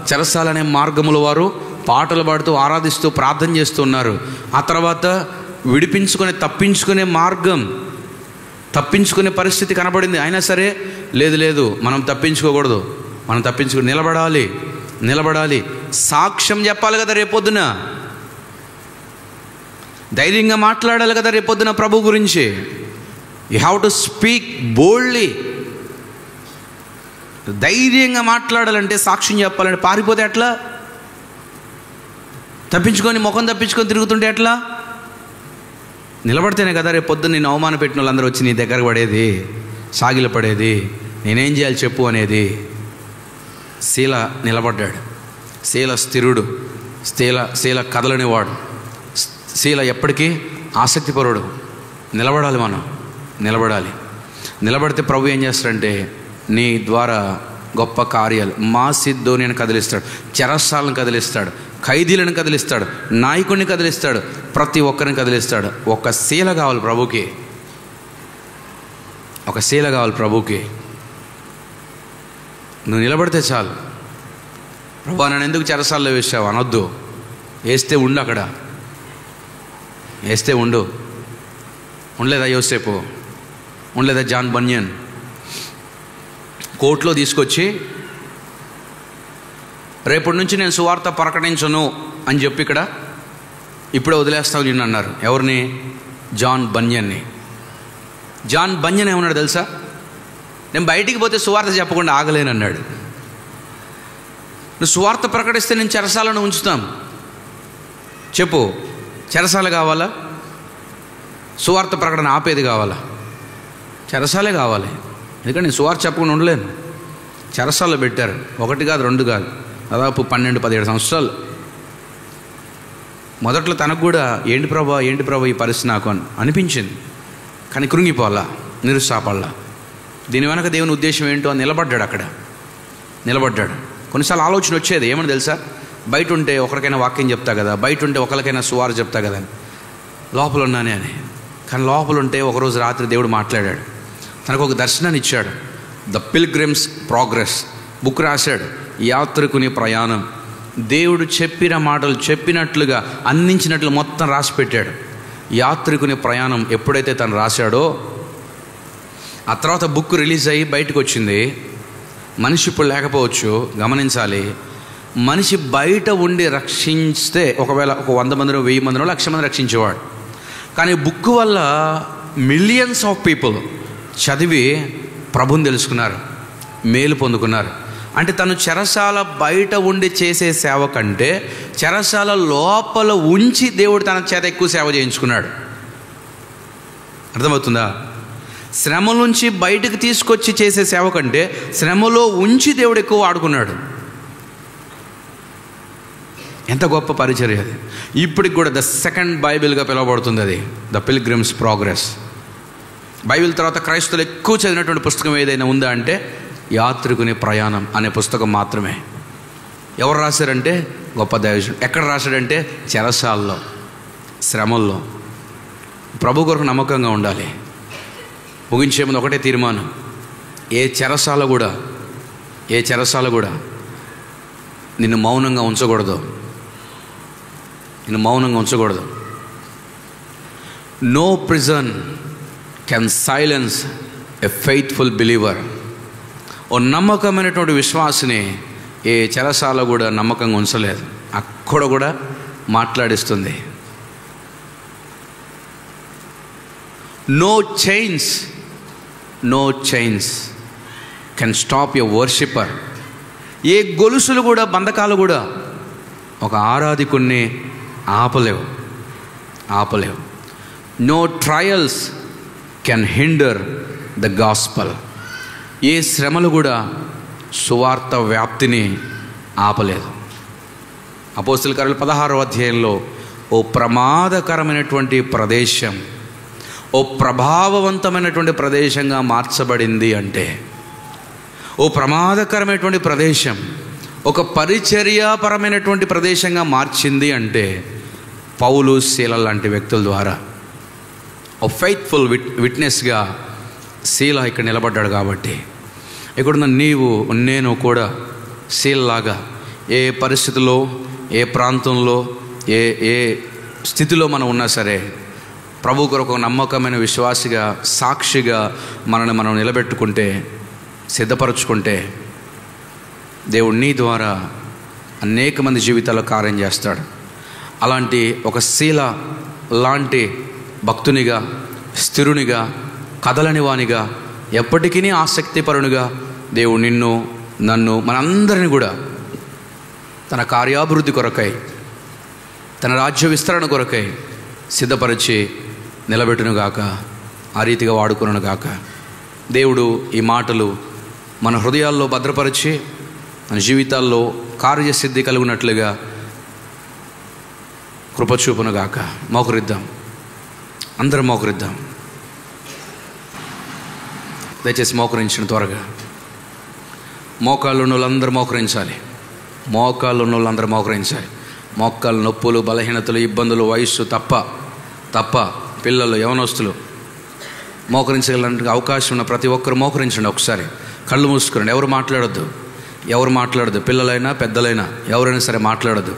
చెరసాల అనే మార్గములో వారు పాటలు పాడుతూ ఆరాధిస్తూ ప్రార్థన చేస్తూ ఉన్నారు. ఆ తర్వాత తప్పించుకునే మార్గం, తప్పించుకునే పరిస్థితి కనబడింది. అయినా సరే లేదు మనం తప్పించుకోకూడదు, మనం తప్పించుకుని నిలబడాలి, సాక్ష్యం చెప్పాలి కదా రేపొద్దున, ధైర్యంగా మాట్లాడాలి కదా రేపొద్దున ప్రభు గురించి. You have to speak boldly. ధైర్యంగా మాట్లాడాలంటే, సాక్ష్యం చెప్పాలంటే పారిపోతే ఎట్లా? ముఖం తప్పించుకొని తిరుగుతుంటే ఎట్లా? నిలబడితేనే కదా రేపు పొద్దున్న నేను అవమాన పెట్టిన వాళ్ళందరూ వచ్చి నీ దగ్గర పడేది, సాగిల పడేది, నేనేం చేయాలి చెప్పు అనేది. శీల నిలబడ్డాడు. శీల స్థిరుడు, శీల కదలనివాడు, శీల ఎప్పటికీ ఆసక్తిపరుడు. మనం నిలబడితే ప్రభు ఏం చేస్తాడంటే, నీ ద్వారా గొప్ప కార్యాలు, మాసిదోనియాను కదిలిస్తాడు, చెరసాలను కదిలిస్తాడు, ఖైదీలను కదిలిస్తాడు, నాయకుడిని కదిలిస్తాడు, ప్రతి ఒక్కరిని కదిలిస్తాడు. ఒక శీల కావాలి ప్రభుకి. నువ్వు నిలబడితే చాలు. ప్రభు నన్ను ఎందుకు చెరసాల్లో వేసావు అనొద్దు. వేస్తే ఉండు, అక్కడ వేస్తే ఉండలేదా యోసేపు, ఉండలేదా జాన్ బన్యన్? కోర్టులో తీసుకొచ్చి రేపటి నుంచి నేను సువార్త ప్రకటించను అని చెప్పి ఇప్పుడే వదిలేస్తావు నిన్ను అన్నారు. ఎవరిని? జాన్ బన్యన్ని. జాన్ బన్యన్ ఏమన్నాడు తెలుసా? నేను బయటికి పోతే సువార్త చెప్పకుండా ఆగలేనన్నాడు. నువ్వు సువార్త ప్రకటిస్తే నేను చెరసాలను ఉంచుతాం. చెప్పు, చెరసాల కావాలా? సువార్త ప్రకటన ఆపేది కావాలా? చెరసాలే కావాలి. ఎందుకంటే నేను సువార్త చెప్పకుండా ఉండలేను. చెరసాల్లో పెట్టారు. 1 కాదు 2 కాదు, దాదాపు 12-17 సంవత్సరాలు. మొదట్లో తనకు కూడా ఏంటి ప్రభా ఈ పరిస్థితి నాకు అనిపించింది. కానీ కృంగిపోవాలా, నిరుత్సాహపడాలా. దీని వెనక దేవుని ఉద్దేశం ఏంటో అని నిలబడ్డాడు. కొన్నిసార్లు ఆలోచన వచ్చేది, ఏమని తెలుసా? బయట ఉంటే ఒకరికైనా వాక్యం చెప్తా కదా, బయట ఉంటే ఒకరికైనా సువార్త చెప్తా కదా, లోపల ఉన్నానే అని. కానీ లోపల ఉంటే ఒకరోజు రాత్రి దేవుడు మాట్లాడాడు. తనకు ఒక దర్శనాన్ని ఇచ్చాడు. ద పిల్గ్రిమ్స్ ప్రోగ్రెస్ బుక్ రాశాడు. యాత్రికుని ప్రయాణం. దేవుడు చెప్పిన మాటలు చెప్పినట్లుగా అందించినట్లు మొత్తం రాసి పెట్టాడు. యాత్రికుని ప్రయాణం ఎప్పుడైతే తను రాశాడో, ఆ తర్వాత బుక్ రిలీజ్ అయ్యి బయటకు వచ్చింది. మనిషి ఇప్పుడు లేకపోవచ్చు, గమనించాలి. మనిషి బయట ఉండి రక్షిస్తే ఒకవేళ ఒక 100 మందినో 1000 మందినో 1,00,000 మంది రక్షించేవాడు. కానీ బుక్ వల్ల మిలియన్స్ ఆఫ్ పీపుల్ చదివి ప్రభుని తెలుసుకున్నారు, మేలు పొందుకున్నారు. అంటే తను చెరసాల బయట ఉండి చేసే సేవ కంటే చెరసాల లోపల ఉంచి దేవుడు తన చేత ఎక్కువ సేవ చేయించుకున్నాడు. అర్థమవుతుందా? శ్రమ నుంచి బయటకు తీసుకొచ్చి చేసే సేవ కంటే శ్రమలో ఉంచి దేవుడు ఎక్కువ వాడుకున్నాడు. ఎంత గొప్ప పరిచర్య అది. ఇప్పటికి కూడా ద సెకండ్ బైబిల్గా పిలువబడుతుంది అది, ద పిల్గ్రిమ్స్ ప్రోగ్రెస్. బైబిల్ తర్వాత క్రైస్తవులు ఎక్కువ చదివినటువంటి పుస్తకం ఏదైనా ఉందా అంటే యాత్రికుని ప్రయాణం అనే పుస్తకం మాత్రమే. ఎవరు రాశారంటే గొప్ప దైవజనుడు. ఎక్కడ రాశాడంటే చెరసాల్లో, శ్రమల్లో. ప్రభు కొరకు నమ్మకంగా ఉండాలి. ముగించే ముందు ఒకటే తీర్మానం, ఏ చెరసాల కూడా నిన్ను మౌనంగా ఉంచకూడదు. No prison can silence a faithful believer. ఓ నమ్మకమైనటువంటి విశ్వాసిని ఏ చెరసాల కూడా నమ్మకంగా ఉంచలేదు, అక్కడ కూడా మాట్లాడిస్తుంది. No chains can stop your worshipper. ఏ గొలుసులు కూడా, బంధకాలు కూడా ఒక ఆరాధికుణ్ణి ఆపలేవు. No trials can hinder the gospel. ఏ శ్రమలు కూడా సువార్త వ్యాప్తిని ఆపలేదు. అపోస్తలుల కార్యాలు 16వ అధ్యాయంలో ఓ ప్రమాదకరమైనటువంటి ప్రదేశం, ఓ ప్రభావవంతమైనటువంటి ప్రదేశంగా మార్చబడింది అంటే, ఓ ప్రమాదకరమైనటువంటి ప్రదేశం ఒక పరిచర్యాపరమైనటువంటి ప్రదేశంగా మార్చింది అంటే పౌలు, శీల లాంటి వ్యక్తుల ద్వారా. ఓ ఫెయిత్ఫుల్ విట్నెస్గా శీల ఇక్కడ నిలబడ్డాడు. కాబట్టి ఇక్కడున్న నీవు నేను కూడా శీలలాగా ఏ పరిస్థితిలో, ఏ ప్రాంతంలో, ఏ స్థితిలో మనం ఉన్నా సరే ప్రభు కొరకు నమ్మకమైన విశ్వాసిగా, సాక్షిగా మనల్ని మనం నిలబెట్టుకుంటే, సిద్ధపరచుకుంటే దేవుడు నీ ద్వారా అనేక మంది జీవితాల్లో కార్యం చేస్తాడు. అలాంటి ఒక శీల లాంటి భక్తునిగా, స్థిరునిగా, కదలని వానిగా, ఎప్పటికీ ఆసక్తిపరునిగా దేవుడు నిన్ను, నన్ను, మనందరిని కూడా తన కార్యాభివృద్ధి కొరకై, తన రాజ్య విస్తరణ కొరకై సిద్ధపరిచి నిలబెట్టునుగాక, ఆ రీతిగా వాడుకునుగాక. దేవుడు ఈ మాటలు మన హృదయాల్లో భద్రపరిచి మన జీవితాల్లో కార్యసిద్ధి కలుగునట్లుగా కృపచూపునుగాక. మోకరిద్దాం, అందరం మోకరిద్దాం. దయచేసి మోకరించిన త్వరగా. మోకాళ్ళు ఉన్న వాళ్ళందరూ మోకరించాలి. మోకాళ్ళ నొప్పులు, బలహీనతలు, ఇబ్బందులు, వయస్సు తప్ప పిల్లలు, యవనస్తులు మోకరించగలంటే అవకాశం ఉన్న ప్రతి ఒక్కరు మోకరించండి. ఒకసారి కళ్ళు మూసుకోండి. ఎవరు మాట్లాడద్దు. పిల్లలైనా పెద్దలైనా ఎవరైనా సరే మాట్లాడద్దు.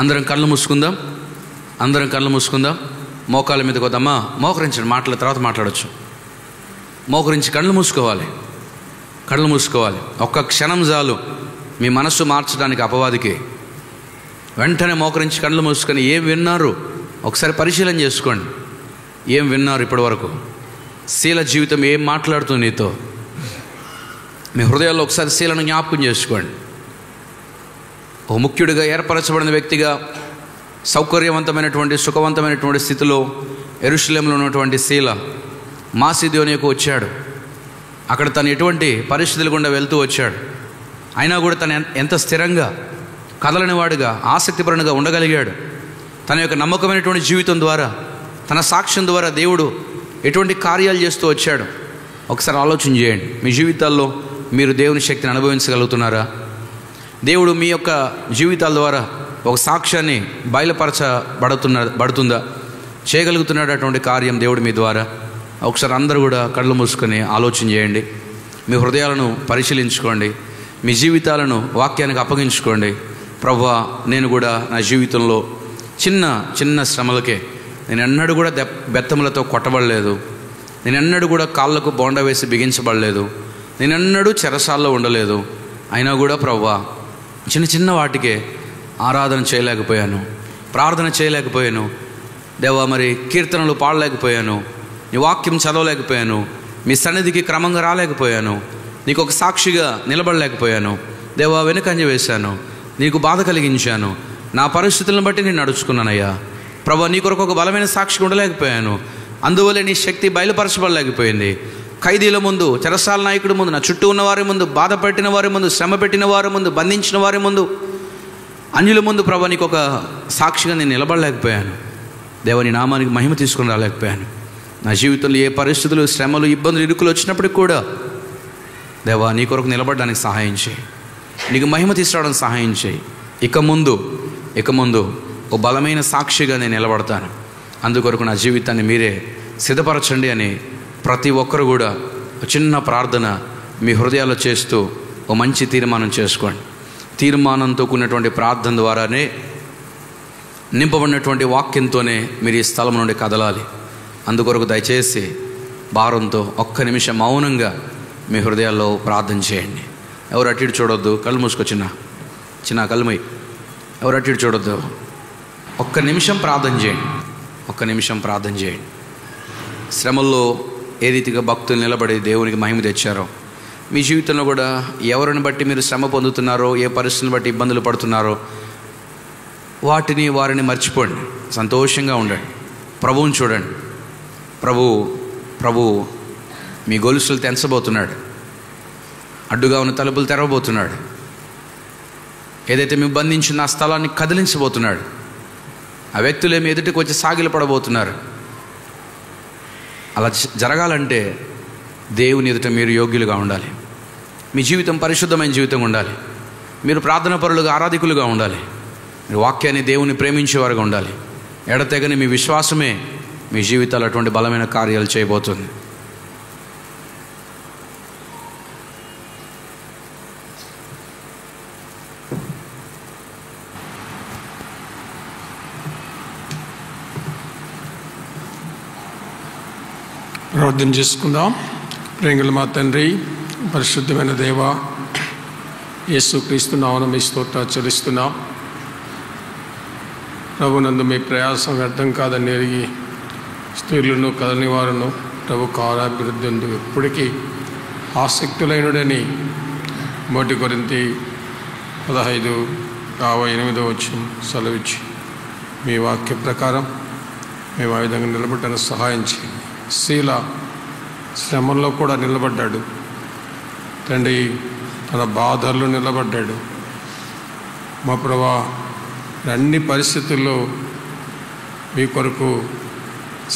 అందరం కళ్ళు మూసుకుందాం. మోకాళ్ళ మీదకి వద్దామా? మోకరించండి. మాట్లాడిన తర్వాత మాట్లాడచ్చు. మోకరించి కళ్ళు మూసుకోవాలి. ఒక్క క్షణం చాలు మీ మనస్సు మార్చడానికి అపవాదికి. వెంటనే మోకరించి కళ్ళు మూసుకొని ఏం విన్నారు ఒకసారి పరిశీలన చేసుకోండి. ఏం విన్నారు ఇప్పటి వరకు? శీల జీవితం ఏం మాట్లాడుతుంది నీతో? మీ హృదయాల్లో ఒకసారి శీలను జ్ఞాపకం చేసుకోండి. ఓ ముఖ్యుడిగా ఏర్పరచబడిన వ్యక్తిగా, సౌకర్యవంతమైనటువంటి, సుఖవంతమైనటువంటి స్థితిలో యెరూషలేములో ఉన్నటువంటి శీల మాసిదోనియాకు వచ్చాడు. అక్కడ తను ఎటువంటి పరిస్థితులు గుండా వెళ్తూ వచ్చాడు. అయినా కూడా తను ఎంత స్థిరంగా, కదలని వాడుగా, ఆసక్తిపరునిగా ఉండగలిగాడు. తన యొక్క నమ్మకమైనటువంటి జీవితం ద్వారా, తన సాక్ష్యం ద్వారా దేవుడు ఎటువంటి కార్యాలు చేస్తూ వచ్చాడు. ఒకసారి ఆలోచన చేయండి. మీ జీవితాల్లో మీరు దేవుని శక్తిని అనుభవించగలుగుతున్నారా? దేవుడు మీ యొక్క జీవితాల ద్వారా ఒక సాక్ష్యాన్ని బయలుపరచబడుతుందా? చేయగలుగుతున్నాడు అటువంటి కార్యం దేవుడు మీ ద్వారా? ఒకసారి అందరూ కూడా కళ్ళు మూసుకొని ఆలోచన చేయండి. మీ హృదయాలను పరిశీలించుకోండి. మీ జీవితాలను వాక్యానికి అప్పగించుకోండి. ప్రభువా, నేను కూడా నా జీవితంలో చిన్న చిన్న శ్రమలకే నేను ఎన్నడూ కూడా బెత్తములతో కొట్టబడలేదు, నేను ఎన్నడూ కూడా కాళ్ళకు బోండ వేసి బిగించబడలేదు, నేను ఎన్నడూ చెరసాల్లో ఉండలేదు. అయినా కూడా ప్రభువా, చిన్న చిన్న వాటికే ఆరాధన చేయలేకపోయాను, ప్రార్థన చేయలేకపోయాను దేవా, మరి కీర్తనలు పాడలేకపోయాను, నీ వాక్యం చదవలేకపోయాను, మీ సన్నిధికి క్రమంగా రాలేకపోయాను, నీకు ఒక సాక్షిగా నిలబడలేకపోయాను దేవా. వెనుకంజ వేశాను, నీకు బాధ కలిగించాను, నా పరిస్థితులను బట్టి నేను నడుచుకున్నానయ్యా. ప్రభువా, నీ కొరకు ఒక బలమైన సాక్షిగా ఉండలేకపోయాను, అందువల్ల నీ శక్తి బయలుపరచబడలేకపోయింది. ఖైదీల ముందు, చెరసాల నాయకుడి ముందు, నా చుట్టూ ఉన్న వారి ముందు, బాధ పెట్టిన వారి ముందు, శ్రమ పెట్టిన వారి ముందు, బంధించిన వారి ముందు, అన్యుల ముందు ప్రభువా, నీకు ఒక సాక్షిగా నేను నిలబడలేకపోయాను దేవా. నీ నామానికి మహిమ తీసుకుని రాలేకపోయాను. నా జీవితంలో ఏ పరిస్థితులు, శ్రమలు, ఇబ్బందులు, ఇరుకులు వచ్చినప్పటికి కూడా దేవా, నీ కొరకు నిలబడడానికి సహాయం చేయి, నీకు మహిమ తీసుకురావడానికి సహాయం చేయి. ఇక ముందు ఓ బలమైన సాక్షిగా నేను నిలబడతాను, అందుకొరకు నా జీవితాన్ని మీరే సిద్ధపరచండి అని ప్రతి ఒక్కరు కూడా చిన్న ప్రార్థన మీ హృదయాల్లో చేస్తూ ఓ మంచి తీర్మానం చేసుకోండి. తీర్మానంతో కూడినటువంటి ప్రార్థన ద్వారానే, నింపబడినటువంటి వాక్యంతోనే మీరు ఈ స్థలం నుండి కదలాలి. అందుకొరకు దయచేసి భారంతో ఒక్క నిమిషం మౌనంగా మీ హృదయాల్లో ప్రార్థన చేయండి. ఎవరు అటు ఇటు చూడొద్దు, కళ్ళు మూసుకో, చిన్న కళ్ళుమై, ఎవరు అటు ఇటు చూడొద్దు. ఒక్క నిమిషం ప్రార్థన చేయండి. శ్రమల్లో ఏ రీతిగా భక్తులు నిలబడి దేవునికి మహిమ తెచ్చారో, మీ జీవితంలో కూడా ఎవరిని బట్టి మీరు శ్రమ పొందుతున్నారో, ఏ పరిస్థితులను బట్టి ఇబ్బందులు పడుతున్నారో వారిని మర్చిపోండి, సంతోషంగా ఉండండి, ప్రభువుని చూడండి. ప్రభు మీ గొలుసులు తెంచబోతున్నాడు, అడ్డుగా ఉన్న తలుపులు తెరవబోతున్నాడు, ఏదైతే మీ బంధించిన ఆ స్థలాన్ని కదిలించబోతున్నాడు. ఆ వ్యక్తులు మీ ఎదుటికి వచ్చి సాగిలు పడబోతున్నారు. అలా జరగాలంటే దేవుని ఎదుట మీరు యోగ్యులుగా ఉండాలి, మీ జీవితం పరిశుద్ధమైన జీవితంగా ఉండాలి, మీరు ప్రార్థనా పరులుగా, ఆరాధికులుగా ఉండాలి, మీరు వాక్యాన్ని, దేవుని ప్రేమించేవారుగా ఉండాలి. ఎడతెగని మీ విశ్వాసమే మీ జీవితాలు అటువంటి బలమైన కార్యాలు చేయబోతుంది. ప్రార్థన చేసుకుందాం. ప్రేంగుల మా తండ్రి, పరిశుద్ధమైన దేవ, యేసుక్రీస్తు నామమున మీ స్తోత్రాలు చెల్లిస్తున్నాం. ప్రభునందు మీ ప్రయాసం వ్యర్థం కాదని ఎరిగి స్త్రీలను కదని వారును ప్రభు కారాభివృద్ధి ఇప్పటికీ ఆసక్తులైనడని 1 కొరింథీ 15:58 సెలవిచ్చి మీ వాక్య ప్రకారం మేము ఆ విధంగా నిలబడడానికి సహాయం చేయండి. శీల శ్రమంలో కూడా నిలబడ్డాడు తండ్రి, తన బాధల్లో నిలబడ్డాడు. మా ప్రభా, అన్ని పరిస్థితుల్లో మీ కొరకు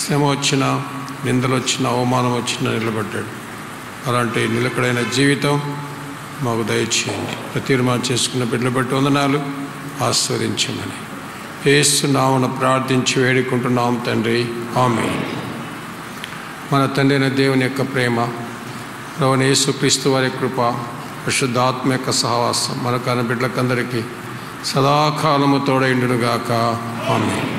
శ్రమ వచ్చినా, నిందలు వచ్చినా, అవమానం వచ్చినా నిలబడ్డాడు. అలాంటి నిలకడైన జీవితం మాకు దయచేయండి. తీర్మానం చేసుకున్న బిడ్డలు బట్టి వందనాలు, ఆస్వాదించమని యేసు నామమున ప్రార్థించి వేడుకుంటున్నాం తండ్రి, ఆమేన్. మన తండ్రి అయిన దేవుని యొక్క ప్రేమ, ప్రభువైన యేసుక్రీస్తు వారి కృప, పరిశుద్ధాత్మ యొక్క సహవాసం మన కన్న బిడ్డలకందరికీ సదాకాలము తోడైండునుగాక, ఆమేన్.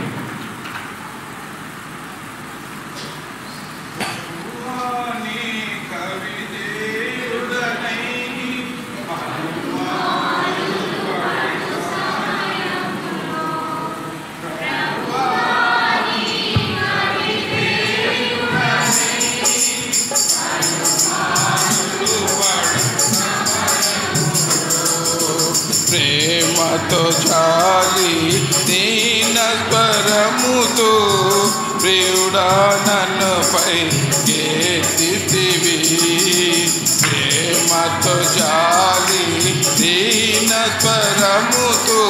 ప్రేమతో చాలి దీన స్వరముతో ప్రియుడా నన్నుపై ఎత్తితివి. ప్రేమతో చాలి దీన స్వరముతో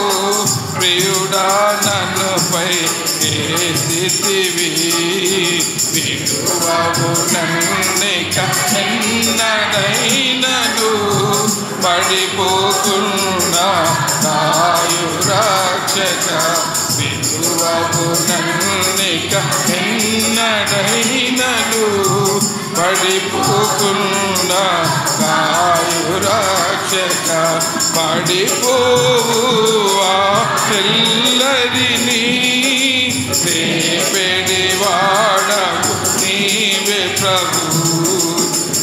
ప్రియుడా నన్నుపై ఎత్తితివి. విడువవు నన్నిక చిన్నదైనను పడిపోకుండా నాయు రక్షక విడువవు నన్నిక ఎన్నడైనను పడిపోకుండా కాయు రక్షక పడిపోవా ఎల్లరినీ రేపెడి వాడవు నీవే ప్రభు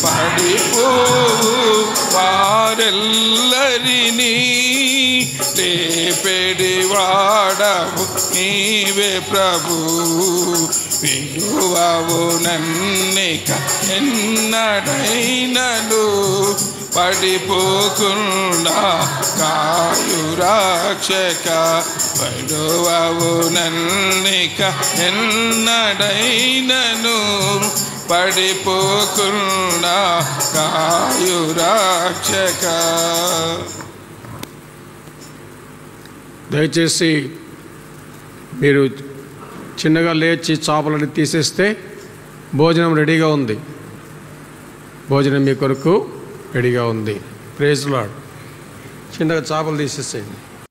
పడిపోవు వారెల్లరినీ రేపెడి వాడవు నీవే ప్రభు విడువవు నన్నిక ఎన్నడైనను పడిపోకుండా కాయు రక్షక విడువవు నన్నిక ఎన్నడైనను పడిపోకుండా కాయు రక్షక. దయచేసి మీరు చిన్నగా లేచి చేపలని తీసేస్తే భోజనం రెడీగా ఉంది. భోజనం మీ కొరకు రెడీగా ఉంది. Praise Lord. చిన్నగా చేపలు తీసేసేయండి.